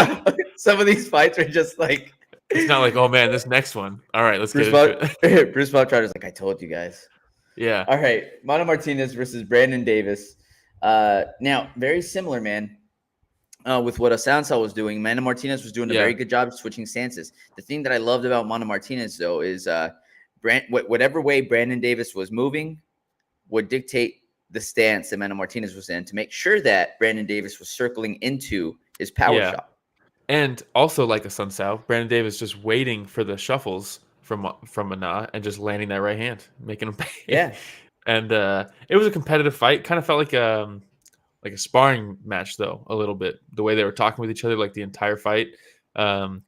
some of these fights are just like. It's not like, oh man, this next one. All right, let's get into it. Bruce Bobtrotter is like, I told you guys. Yeah. All right, Mana Martinez versus Brandon Davis. Now, very similar, man. With what Assunção was doing, Mana Martinez was doing a very good job switching stances. The thing that I loved about Mana Martinez, though, is whatever way Brandon Davis was moving would dictate the stance that Mana Martinez was in to make sure that Brandon Davis was circling into his power shot. And also, like Assunção, Brandon Davis just waiting for the shuffles from Mana and just landing that right hand, making him pay. Yeah. And it was a competitive fight. Kind of felt like a sparring match, though, a little bit. The way they were talking with each other, like the entire fight.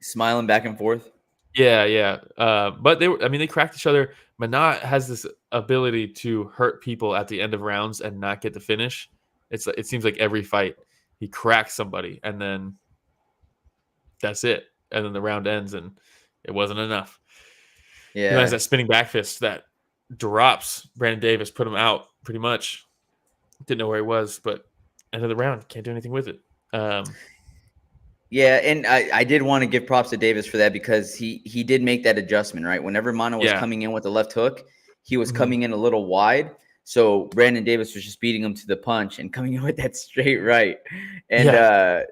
Smiling back and forth. Yeah. But they cracked each other. Mana has this ability to hurt people at the end of rounds and not get the finish. It seems like every fight he cracks somebody and then that's it. And then the round ends and it wasn't enough. Yeah. He has that spinning back fist that drops Brandon Davis, put him out pretty much. Didn't know where he was, but end of the round, can't do anything with it. Yeah, and I did want to give props to Davis for that because he did make that adjustment, right? Whenever Mana was coming in with the left hook, he was coming in a little wide. So Brandon Davis was just beating him to the punch and coming in with that straight right. And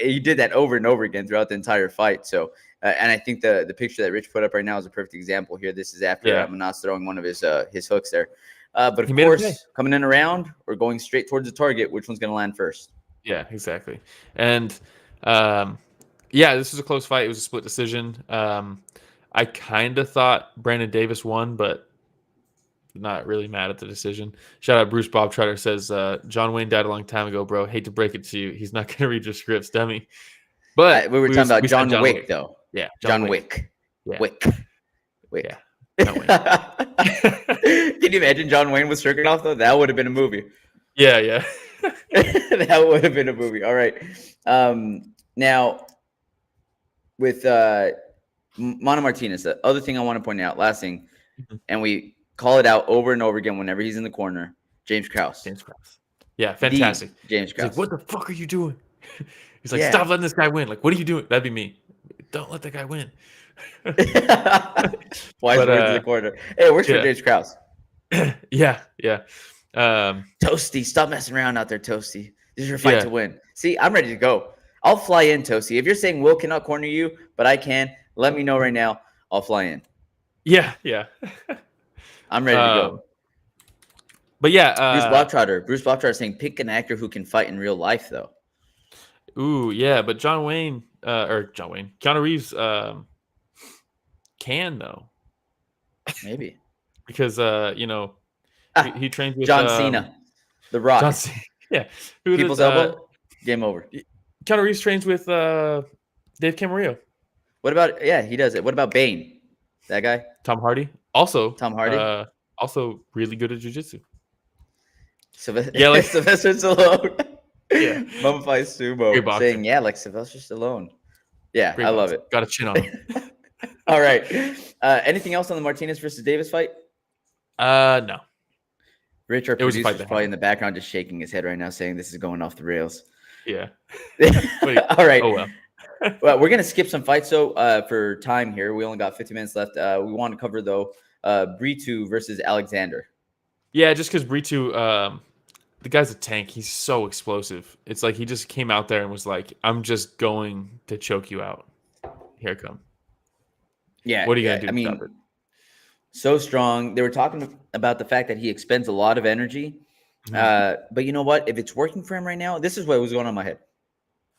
he did that over and over again throughout the entire fight. So, and I think the picture that Rich put up right now is a perfect example here. This is after Mana's throwing one of his hooks there. But of course, coming in around or going straight towards the target, which one's going to land first? Yeah, exactly. And this was a close fight. It was a split decision. I kind of thought Brandon Davis won, but not really mad at the decision. Shout out Bruce Bobtrotter says, John Wayne died a long time ago, bro. Hate to break it to you. He's not going to read your scripts, dummy. But we were talking about John Wick, though. Yeah. John Wick. Yeah. Wick. Yeah. Can you imagine John Wayne with Cirkunov, though? That would have been a movie. Yeah. That would have been a movie. All right. Now, with Mana Martinez, the other thing I want to point out, last thing, and we call it out over and over again whenever he's in the corner, James Krause. Yeah, fantastic. James Krause. He's like, what the fuck are you doing? He's like, stop letting this guy win. Like, what are you doing? That'd be me. Don't let that guy win. Wise words in the corner. Hey, where's for James Krause? Yeah. Toasty, stop messing around out there, Toasty. This is your fight to win. See, I'm ready to go. I'll fly in, Toasty. If you're saying Will cannot corner you, but I can, let me know right now. I'll fly in. Yeah. I'm ready to go. But yeah, Bruce Blocktrotter is saying pick an actor who can fight in real life, though. Ooh, yeah, but Keanu Reeves can though. Maybe because he trains with John Cena, The Rock. John Cena. Yeah, People's elbow. Game over. Keanu Reeves trains with Dave Camarillo. What about he does it. What about Bane? That guy? Tom Hardy. Also Tom Hardy. Also really good at jiu-jitsu. Sylvester Stallone. Yeah. Mummified Sumo saying, like Sylvester Stallone. Yeah, I love it. Got a chin on him. All right. Anything else on the Martinez versus Davis fight? No. Rich, our producer, is probably in the background just shaking his head right now saying this is going off the rails. Yeah. All right. Oh, well. Well, we're going to skip some fights, for time here. We only got 50 minutes left. We want to cover, though, Brito versus Alexander. Yeah, just because Brito, the guy's a tank. He's so explosive. It's like he just came out there and was like, I'm just going to choke you out. Here I come. Yeah. What are you going to do? I mean, so strong. They were talking about the fact that he expends a lot of energy. But you know what? If it's working for him right now, this is what was going on in my head.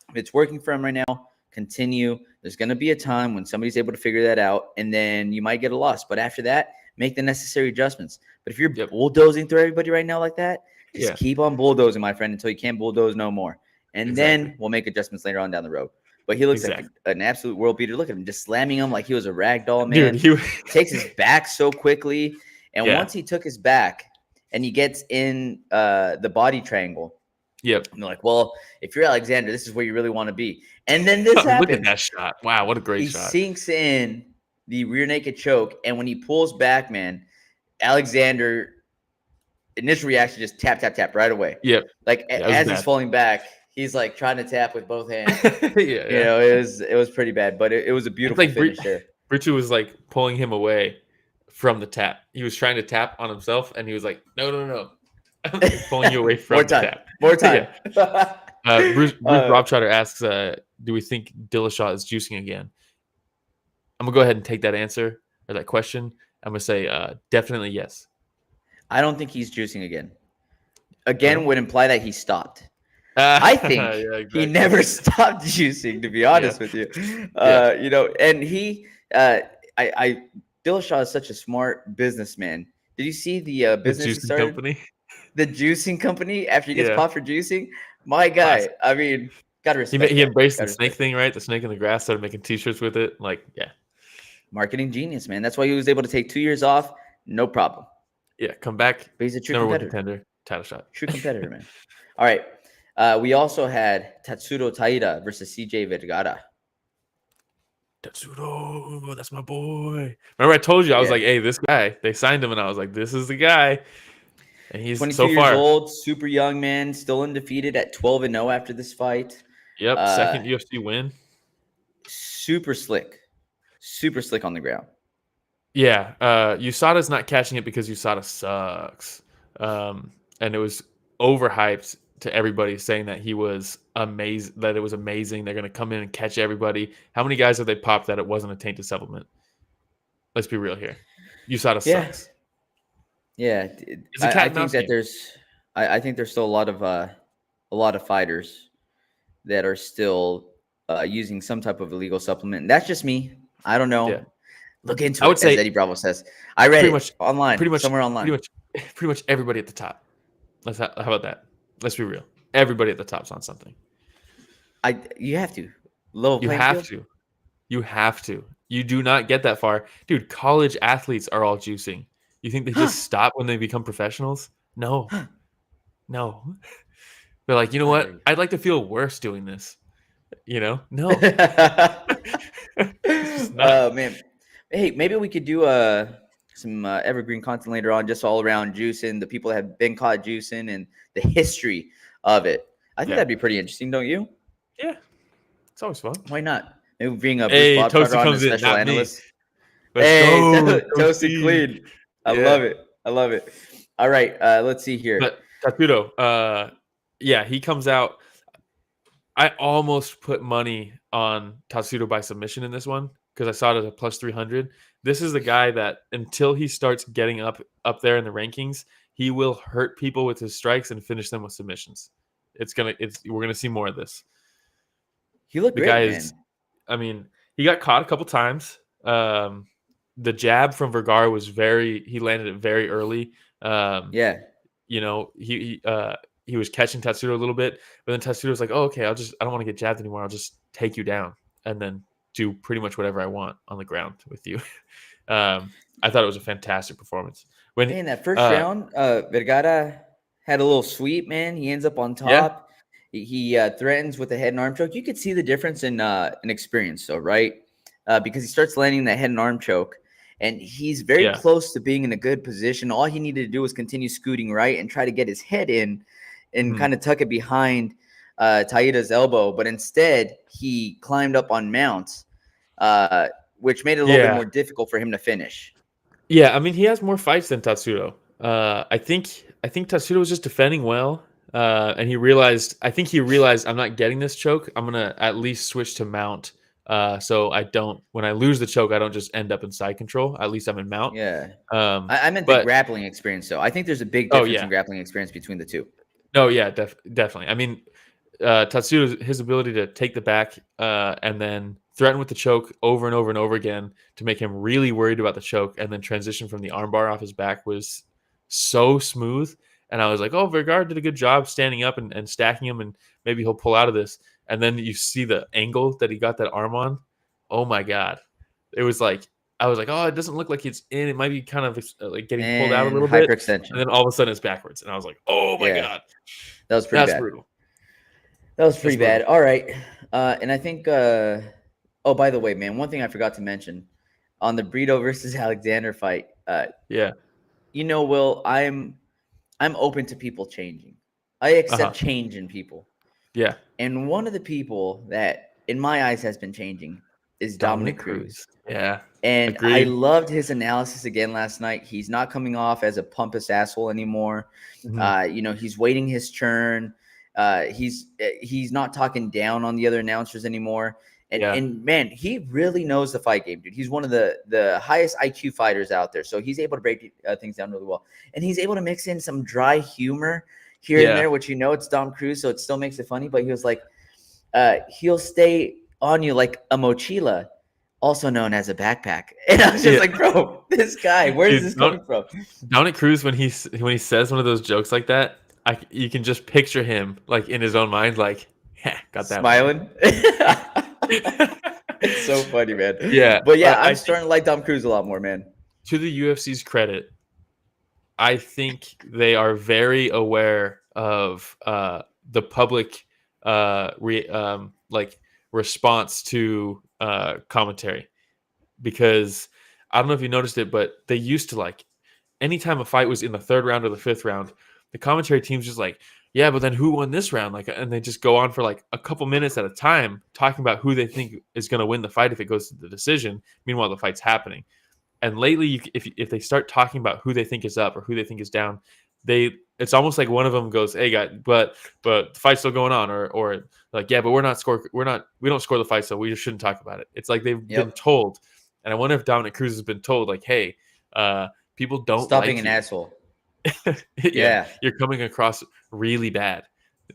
If it's working for him right now, continue. There's going to be a time when somebody's able to figure that out, and then you might get a loss. But after that, make the necessary adjustments. But if you're bulldozing through everybody right now like that, just keep on bulldozing, my friend, until you can't bulldoze no more. And then we'll make adjustments later on down the road. But he looks like an absolute world beater. Look at him just slamming him like he was a rag doll, man. Dude, he takes his back so quickly. And once he took his back and he gets in the body triangle, and they're like, well, if you're Alexander, this is where you really want to be. And then this happens. Look at that shot. Wow, what a great shot. He sinks in the rear naked choke. And when he pulls back, man, Alexander, initial reaction, just tap right away. Like as he's falling back, he's like trying to tap with both hands. You know, it was pretty bad, but it was a beautiful finish there. Brito was like pulling him away from the tap. He was trying to tap on himself, and he was like, no. I'm pulling you away from the tap. More time. Bruce Rob Trotter asks, do we think Dillashaw is juicing again? I'm going to go ahead and take that answer or that question. I'm going to say definitely yes. I don't think he's juicing again. Again would imply that he stopped. I think he never stopped juicing, to be honest with you. You know, and Dillashaw is such a smart businessman. Did you see the business he started? Company? The juicing company after he gets popped for juicing? My guy. Classic. I mean, gotta respect. He embraced the snake thing, right? The snake in the grass, started making t-shirts with it. Like, marketing genius, man. That's why he was able to take 2 years off. No problem. Yeah, come back. But he's a true number competitor. 1 contender, title shot. True competitor, man. All right. We also had Tatsuro Taira versus CJ Vergara. Tatsuro, that's my boy. Remember I told you, I was like, hey, this guy, they signed him, and I was like, this is the guy. And he's 22 so far years old, super young, man, still undefeated at 12-0 after this fight. Yep, second UFC win. Super slick on the ground. Yeah, USADA's not catching it because USADA sucks. And it was overhyped to everybody, saying that he was amazing, that it was amazing. They're going to come in and catch everybody. How many guys have they popped that it wasn't a tainted supplement? Let's be real here. USADA sucks. Yeah, I think that there's still a lot of fighters that are still using some type of illegal supplement. And that's just me. I don't know. Yeah. Look into it, as Eddie Bravo says. I read it online, somewhere online. Pretty much everybody at the top. How about that? Let's be real. Everybody at the top's on something. You have to. You have to. You do not get that far. Dude, college athletes are all juicing. You think they just stop when they become professionals? No. No. They're like, you know what? I'd like to feel worse doing this. No. Man. Hey, maybe we could do some evergreen content later on, just all around juicing, the people that have been caught juicing, and the history of it. I think that'd be pretty interesting, don't you? Yeah, it's always fun. Why not? Maybe we bring Bruce Bobtrotter on as a special analyst. Toasted clean. I love it. All right, let's see here. But Tatsuro, he comes out. I almost put money on Tatsuro by submission in this one because I saw it as a plus 300. This is the guy that until he starts getting up there in the rankings, he will hurt people with his strikes and finish them with submissions. We're gonna see more of this. He looked great, man. I mean, he got caught a couple times. The jab from Vergara was he landed it very early. He was catching Tatsuro a little bit, but then Tatsuro was like, "Oh, okay, I don't want to get jabbed anymore. I'll just take you down and then do pretty much whatever I want on the ground with you." I thought it was a fantastic performance. In that first round, Vergara had a little sweep, man. He ends up on top. Yeah. He threatens with a head and arm choke. You could see the difference in experience, though, right? Because he starts landing that head and arm choke, and he's very close to being in a good position. All he needed to do was continue scooting right and try to get his head in and kind of tuck it behind Taira's elbow. But instead, he climbed up on mounts, which made it a little bit more difficult for him to finish. Yeah, I mean, he has more fights than Tatsuro. I think Tatsuro was just defending well, and he realized I'm not getting this choke. I'm gonna at least switch to mount, so I don't. When I lose the choke, I don't just end up in side control. At least I'm in mount. Yeah. I meant the grappling experience, though. I think there's a big difference in grappling experience between the two. No, yeah, definitely. I mean, Tatsuro, his ability to take the back and then threaten with the choke over and over and over again to make him really worried about the choke, and then transition from the armbar off his back was so smooth. And I was like, oh, Vergara did a good job standing up and stacking him, and maybe he'll pull out of this. And then you see the angle that he got that arm on. Oh my God. It was like, I was like, oh, it doesn't look like it's in. It might be kind of like getting pulled out a little bit. Hyperextension. And then all of a sudden it's backwards. And I was like, oh my God. That was pretty bad. Brutal. That was pretty bad. All right. And I think, by the way, man, one thing I forgot to mention on the Brito versus Alexander fight. Will, I'm open to people changing. I accept change in people. Yeah. And one of the people that, in my eyes, has been changing is Dominic Cruz. Yeah. And agreed. I loved his analysis again last night. He's not coming off as a pompous asshole anymore. Mm-hmm. He's waiting his turn. He's not talking down on the other announcers anymore. And man, he really knows the fight game, dude. He's one of the highest IQ fighters out there. So he's able to break things down really well. And he's able to mix in some dry humor here and there, which it's Dom Cruz, so it still makes it funny. But he was like, he'll stay on you like a mochila, also known as a backpack. And I was just like, bro, this guy, where is this coming from? Dominic Cruz, when he says one of those jokes like that, you can just picture him like in his own mind, like, got that smiling. It's so funny, man. Yeah, but I'm starting to like Dom Cruz a lot more, man. To the UFC's credit, I think they are very aware of the public response to commentary, because I don't know if you noticed it, but they used to anytime a fight was in the third round or the fifth round, the commentary team's just like, yeah, but then who won this round? And they just go on for a couple minutes at a time talking about who they think is going to win the fight if it goes to the decision. Meanwhile, the fight's happening. And lately, if they start talking about who they think is up or who they think is down, it's almost like one of them goes, "Hey, guys, but the fight's still going on," or like, "Yeah, but we don't score the fight, so we just shouldn't talk about it." It's like they've been told, and I wonder if Dominic Cruz has been told, like, "Hey, people don't stop being an asshole." You're coming across really bad.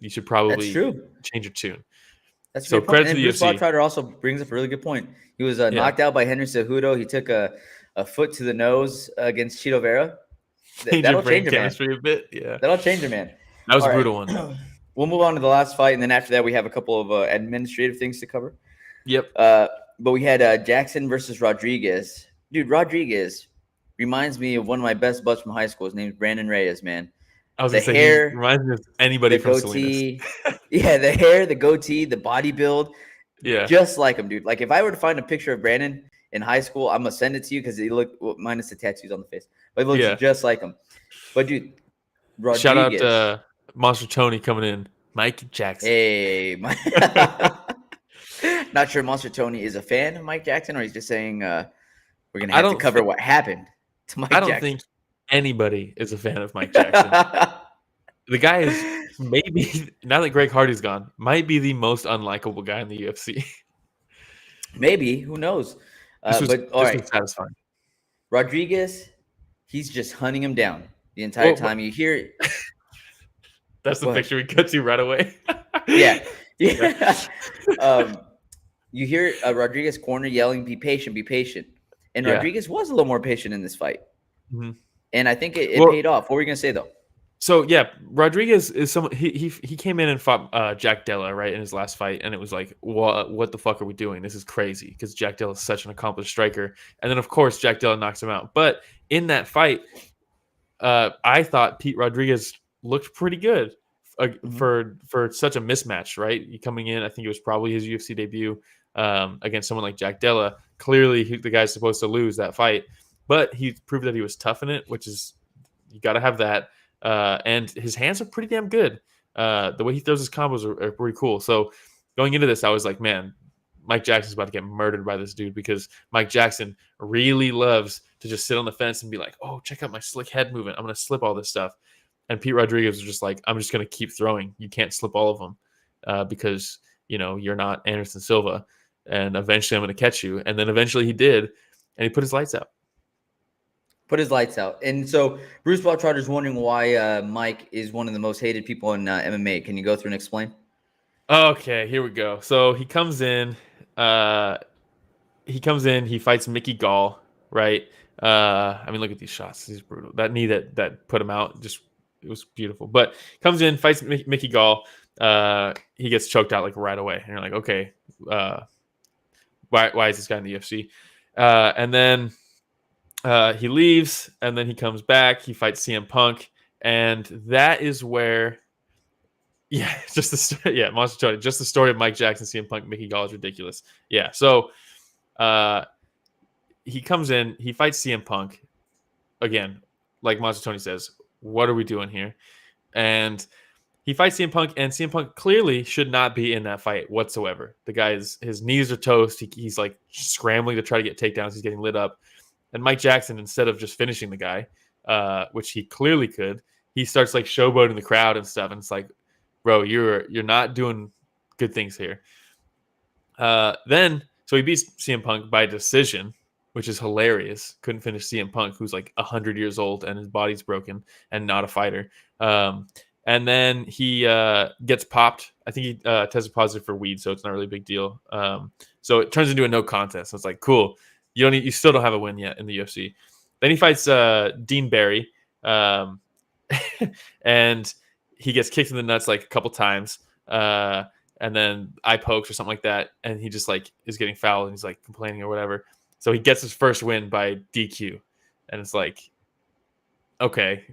You should probably change your tune. That's so credit to the UFC. Bruce Bobtrotter also brings up a really good point. He was knocked out by Henry Cejudo. He took a foot to the nose against Chito Vera. That'll change him, man. A bit. Yeah, that'll change him, man. That was a brutal one. We'll move on to the last fight, and then after that, we have a couple of administrative things to cover. Yep. But we had Jackson versus Rodriguez. Dude, Rodriguez reminds me of one of my best buds from high school. His name is Brandon Reyes, man. I was going to say, hair, he reminds me of anybody from goatee. Yeah, the hair, the goatee, the body build. Yeah. Just like him, dude. Like, if I were to find a picture of Brandon in high school, I'm going to send it to you because he looked, minus the tattoos on the face. But he looks just like him. But, dude, Rodriguez. Shout out to Monster Tony coming in. Mike Jackson. Hey, not sure Monster Tony is a fan of Mike Jackson, or he's just saying we're going to have to cover what happened to Mike Jackson. I don't think anybody is a fan of Mike Jackson. The guy is maybe, now that Greg Hardy's gone, might be the most unlikable guy in the UFC. Maybe. Who knows? This was satisfying. Rodriguez, he's just hunting him down the entire time. You hear it. That's the picture we cut to right away. Yeah. You hear Rodriguez corner yelling, be patient, be patient. And Rodriguez was a little more patient in this fight. Mm-hmm. And I think it paid off. What were you going to say, though? So, Rodriguez is someone, he came in and fought Jack Della, right, in his last fight. And it was like, what the fuck are we doing? This is crazy because Jack Della is such an accomplished striker. And then, of course, Jack Della knocks him out. But in that fight, I thought Pete Rodriguez looked pretty good for such a mismatch, right? He coming in, I think it was probably his UFC debut against someone like Jack Della. Clearly, the guy's supposed to lose that fight. But he proved that he was tough in it, which is, you got to have that. And his hands are pretty damn good. The way he throws his combos are pretty cool. So going into this, I was like, man, Mike Jackson's about to get murdered by this dude because Mike Jackson really loves to just sit on the fence and be like, oh, check out my slick head movement. I'm going to slip all this stuff. And Pete Rodriguez was just like, I'm just going to keep throwing. You can't slip all of them because, you're not Anderson Silva. And eventually I'm going to catch you. And then eventually he did. And he put his lights out. And so Bruce Bottrotter's wondering why Mike is one of the most hated people in MMA. Can you go through and explain? Okay, here we go. So he comes in. He fights Mickey Gall, right? Look at these shots. He's brutal. That knee that put him out, it was beautiful. But comes in, fights Mickey Gall. He gets choked out like right away. And you're like, okay, why is this guy in the UFC? And then he leaves, and then he comes back. He fights CM Punk, and that is where, Monster Tony. Just the story of Mike Jackson, CM Punk, Mickey Gall is ridiculous. Yeah, so he comes in, he fights CM Punk again, like Monster Tony says. What are we doing here? And he fights CM Punk, and CM Punk clearly should not be in that fight whatsoever. The guy's his knees are toast. He's like scrambling to try to get takedowns. He's getting lit up. And Mike Jackson, instead of just finishing the guy, which he clearly could, he starts like showboating the crowd and stuff. And it's like, bro, you're not doing good things here. So he beats CM Punk by decision, which is hilarious. Couldn't finish CM Punk, who's like 100 years old and his body's broken and not a fighter. And then he gets popped. I think he tested positive for weed, so it's not really a big deal. So it turns into a no contest. So it's like, cool. You still don't have a win yet in the UFC. Then he fights Dean Barry, and he gets kicked in the nuts like a couple times, and then eye pokes or something like that, and he just like is getting fouled and he's like complaining or whatever. So he gets his first win by DQ, and it's like, okay,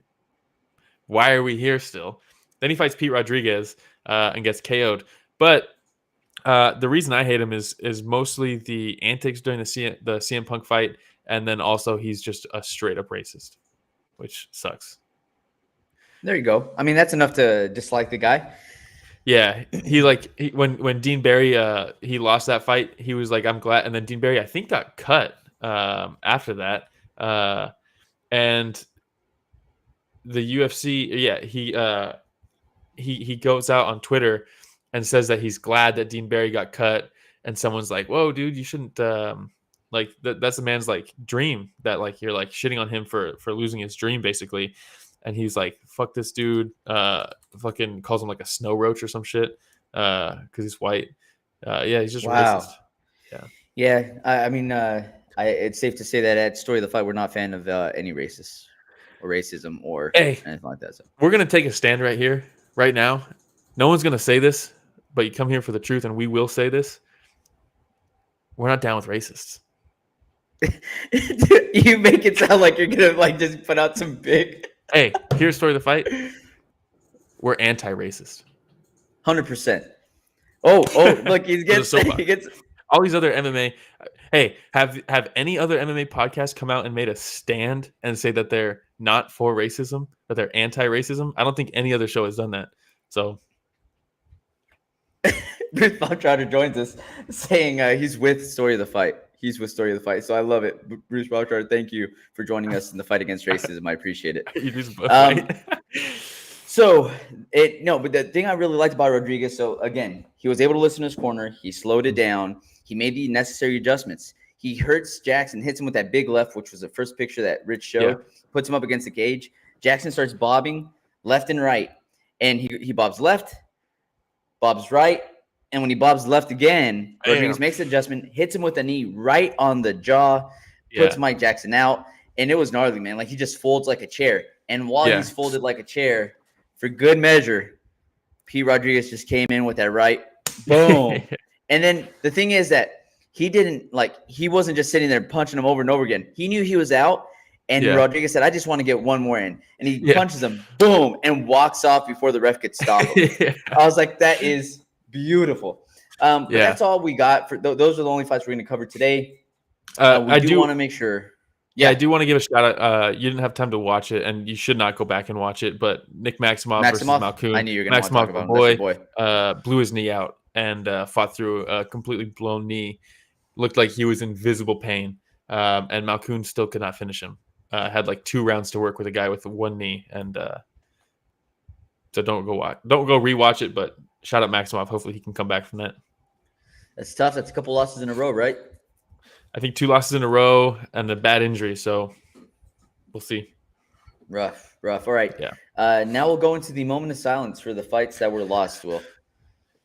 why are we here still? Then he fights Pete Rodriguez and gets KO'd, but. The reason I hate him is mostly the antics during the CM Punk fight, and then also he's just a straight up racist, which sucks. There you go. I mean, that's enough to dislike the guy. Yeah, when Dean Barry he lost that fight, he was like, I'm glad. And then Dean Barry, I think, got cut after that, and the UFC, he goes out on Twitter and says that he's glad that Dean Barry got cut, and someone's like, "Whoa, dude, you shouldn't that's a man's like dream that like you're like shitting on him for losing his dream basically." And he's like, "Fuck this dude," fucking calls him like a snow roach or some shit because he's white. He's just racist. It's safe to say that at Story of the Fight, we're not a fan of any racists or racism or anything like that. So we're gonna take a stand right here, right now. No one's gonna say this, but you come here for the truth, and we will say this. We're not down with racists. You make it sound like you're gonna like just put out some big. Hey, here's Story of the Fight. we're anti-racist. 100%. Oh, look, he gets all these other MMA. Hey, have any other MMA podcasts come out and made a stand and say that they're not for racism, that they're anti-racism? I don't think any other show has done that. So, Bruce Bautrotter joins us saying he's with Story of the Fight. He's with Story of the Fight. So I love it. Bruce Bautrotter, thank you for joining us in the fight against racism. I appreciate it. But the thing I really liked about Rodriguez, so again, he was able to listen to his corner. He slowed it down. He made the necessary adjustments. He hurts Jackson, hits him with that big left, which was the first picture that Rich showed, puts him up against the cage. Jackson starts bobbing left and right. And he bobs left, bobs right. And when he bobs left again, Rodriguez makes the adjustment, hits him with a knee right on the jaw, puts Mike Jackson out. And it was gnarly, man. Like, he just folds like a chair. And while he's folded like a chair, for good measure, P. Rodriguez just came in with that right. Boom. And then the thing is that he wasn't just sitting there punching him over and over again. He knew he was out. And Rodriguez said, I just want to get one more in. And he punches him, boom, and walks off before the ref could stop him. I was like, that is beautiful. But that's all we got. Those are the only fights we're going to cover today. I do want to make sure. Yeah, I do want to give a shout out. You didn't have time to watch it, and you should not go back and watch it. But Nick Maximov versus Malkoun. I knew you were going to talk about him. Boy blew his knee out and fought through a completely blown knee. Looked like he was in visible pain, and Malkoun still could not finish him. Had like 2 rounds to work with a guy with one knee, and so don't go rewatch it. But shout out Maximov. Hopefully he can come back from that. That's tough. That's a couple losses in a row, right? I think 2 losses in a row and a bad injury, so we'll see. Rough. All right. Yeah. Now we'll go into the moment of silence for the fights that were lost, Will.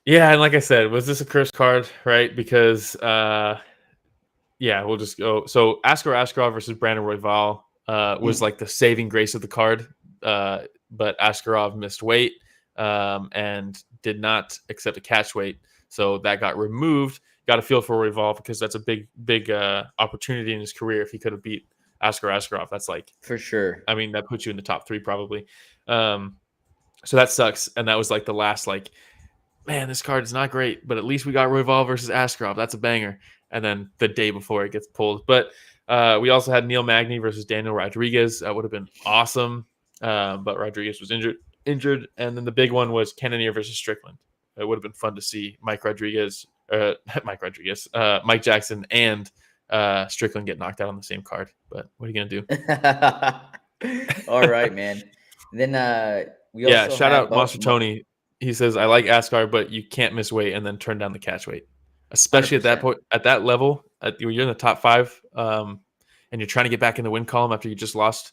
Yeah, and like I said, was this a cursed card, right? Because, we'll just go. So Askar Askarov versus Brandon Royval was like the saving grace of the card, but Askarov missed weight and did not accept a catch weight, so that got removed. Got a feel for Royval because that's a big opportunity in his career if he could have beat Askar Askarov. That's like for sure. I mean, that puts you in the top 3 probably. So that sucks. And that was like the last man, this card is not great, but at least we got Royval versus Askarov. That's a banger. And then the day before it gets pulled. But we also had Neil Magny versus Daniel Rodriguez. That would have been awesome. But Rodriguez was injured. And then the big one was Cannonier versus Strickland. It would have been fun to see Mike Jackson and Strickland get knocked out on the same card. But what are you gonna do? All right, man. Then we also shout out Monster Tony. He says, I like Askar, but you can't miss weight and then turn down the catch weight, especially 100%. At that point, at that level. You're in the top 5, and you're trying to get back in the win column after you just lost.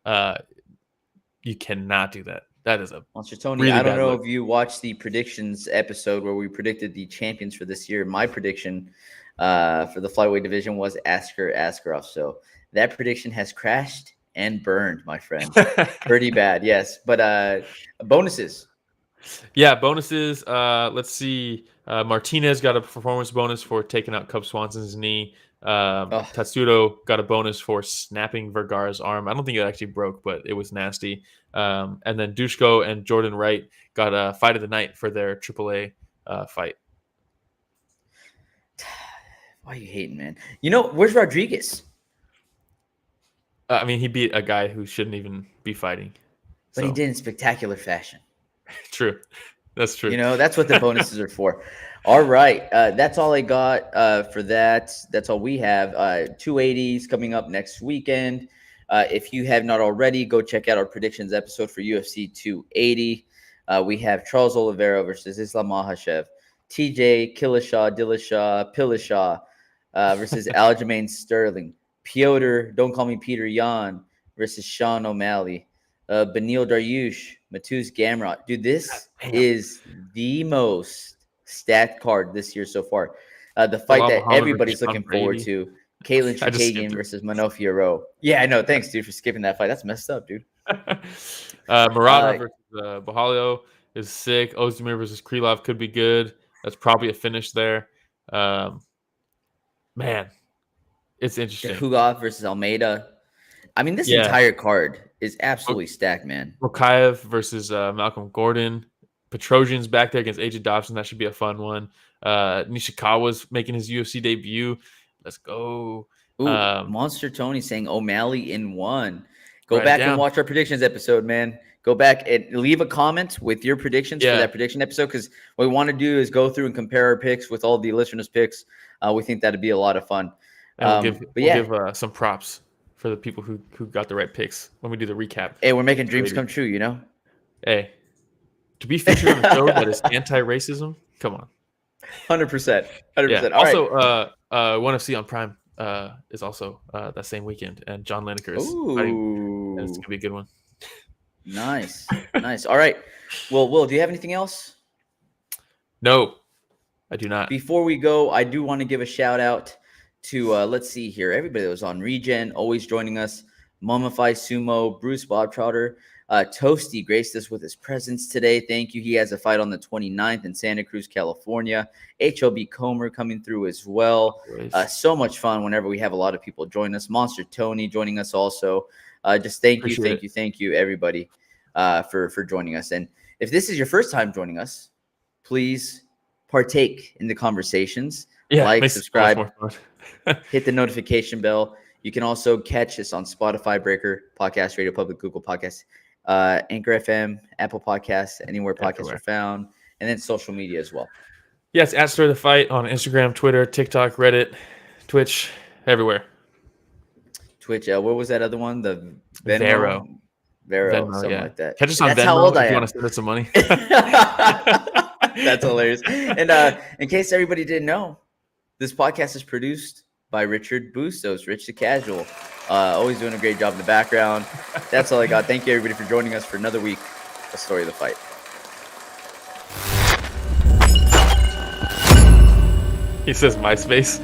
You cannot do that. That is a Monster Tony. Really I don't know if you watched the predictions episode where we predicted the champions for this year. My prediction for the flyweight division was Askar Askarov. So that prediction has crashed and burned, my friend. Pretty bad, yes. But bonuses. Yeah, bonuses. Let's see. Martinez got a performance bonus for taking out Cub Swanson's knee. Tatsuro got a bonus for snapping Vergara's arm. I don't think it actually broke, but it was nasty. And then Duško and Jordan Wright got a fight of the night for their AAA fight. Why are you hating, man? Where's Rodriguez? I mean, he beat a guy who shouldn't even be fighting. But he did in spectacular fashion. True. That's true. That's what the bonuses are for. All right. That's all I got for that. That's all we have. 280s coming up next weekend. If you have not already, go check out our predictions episode for UFC 280. We have Charles Oliveira versus Islam Makhachev, TJ Dillashaw versus Aljamain Sterling, Piotr, don't call me Peter Yan versus Sean O'Malley, Beneil Dariush, Mateusz Gamrot. Dude, this is the most stacked card this year so far. The fight that everybody's looking forward to. Caitlin Chikagian versus Menifield. Yeah, I know. Thanks, dude, for skipping that fight. That's messed up, dude. Murata versus Bahalio is sick. Ozdemir versus Krylov could be good. That's probably a finish there. Man, it's interesting. Hugov versus Almeida. I mean, this entire card is absolutely stacked, man. Mokaev versus Malcolm Gordon. Petrosian's back there against AJ Dobson. That should be a fun one. Nishikawa's making his UFC debut. Let's go. Ooh, Monster Tony saying O'Malley in 1. Go back and watch our predictions episode, man. Go back and leave a comment with your predictions for that prediction episode, because what we want to do is go through and compare our picks with all the listeners' picks. We think that'd be a lot of fun. We'll give some props for the people who got the right picks when we do the recap. Hey, we're making dreams come true, you know? Hey, to be featured on a show that is anti-racism, come on. 100%. 100%. Yeah. All also, ONE FC on Prime is also that same weekend, and John Lineker is fighting. It's going to be a good one. Nice. Nice. All right. Well, Will, do you have anything else? No, I do not. Before we go, I do want to give a shout out to, let's see here, everybody that was on Regen, always joining us. Mummify Sumo, Bruce Bobtrotter, Toasty graced us with his presence today. Thank you. He has a fight on the 29th in Santa Cruz, California. HLB Comer coming through as well. So much fun whenever we have a lot of people join us. Monster Tony joining us also. Just thank you, everybody, for joining us. And if this is your first time joining us, please partake in the conversations. Like, subscribe, hit the notification bell. You can also catch us on Spotify, Breaker, Podcast, Radio Public, Google Podcasts, Anchor FM, Apple Podcasts, anywhere podcasts are found, and then social media as well. Yes, at Stir the Fight on Instagram, Twitter, TikTok, Reddit, Twitch, everywhere. Twitch, what was that other one? The Venmo, something like that. Catch us on That's Venmo how old I if you am. want to send us some money. That's hilarious. And in case everybody didn't know, this podcast is produced by Richard Bustos, Rich the Casual. Always doing a great job in the background. That's all I got. Thank you, everybody, for joining us for another week of Story of the Fight. He says MySpace.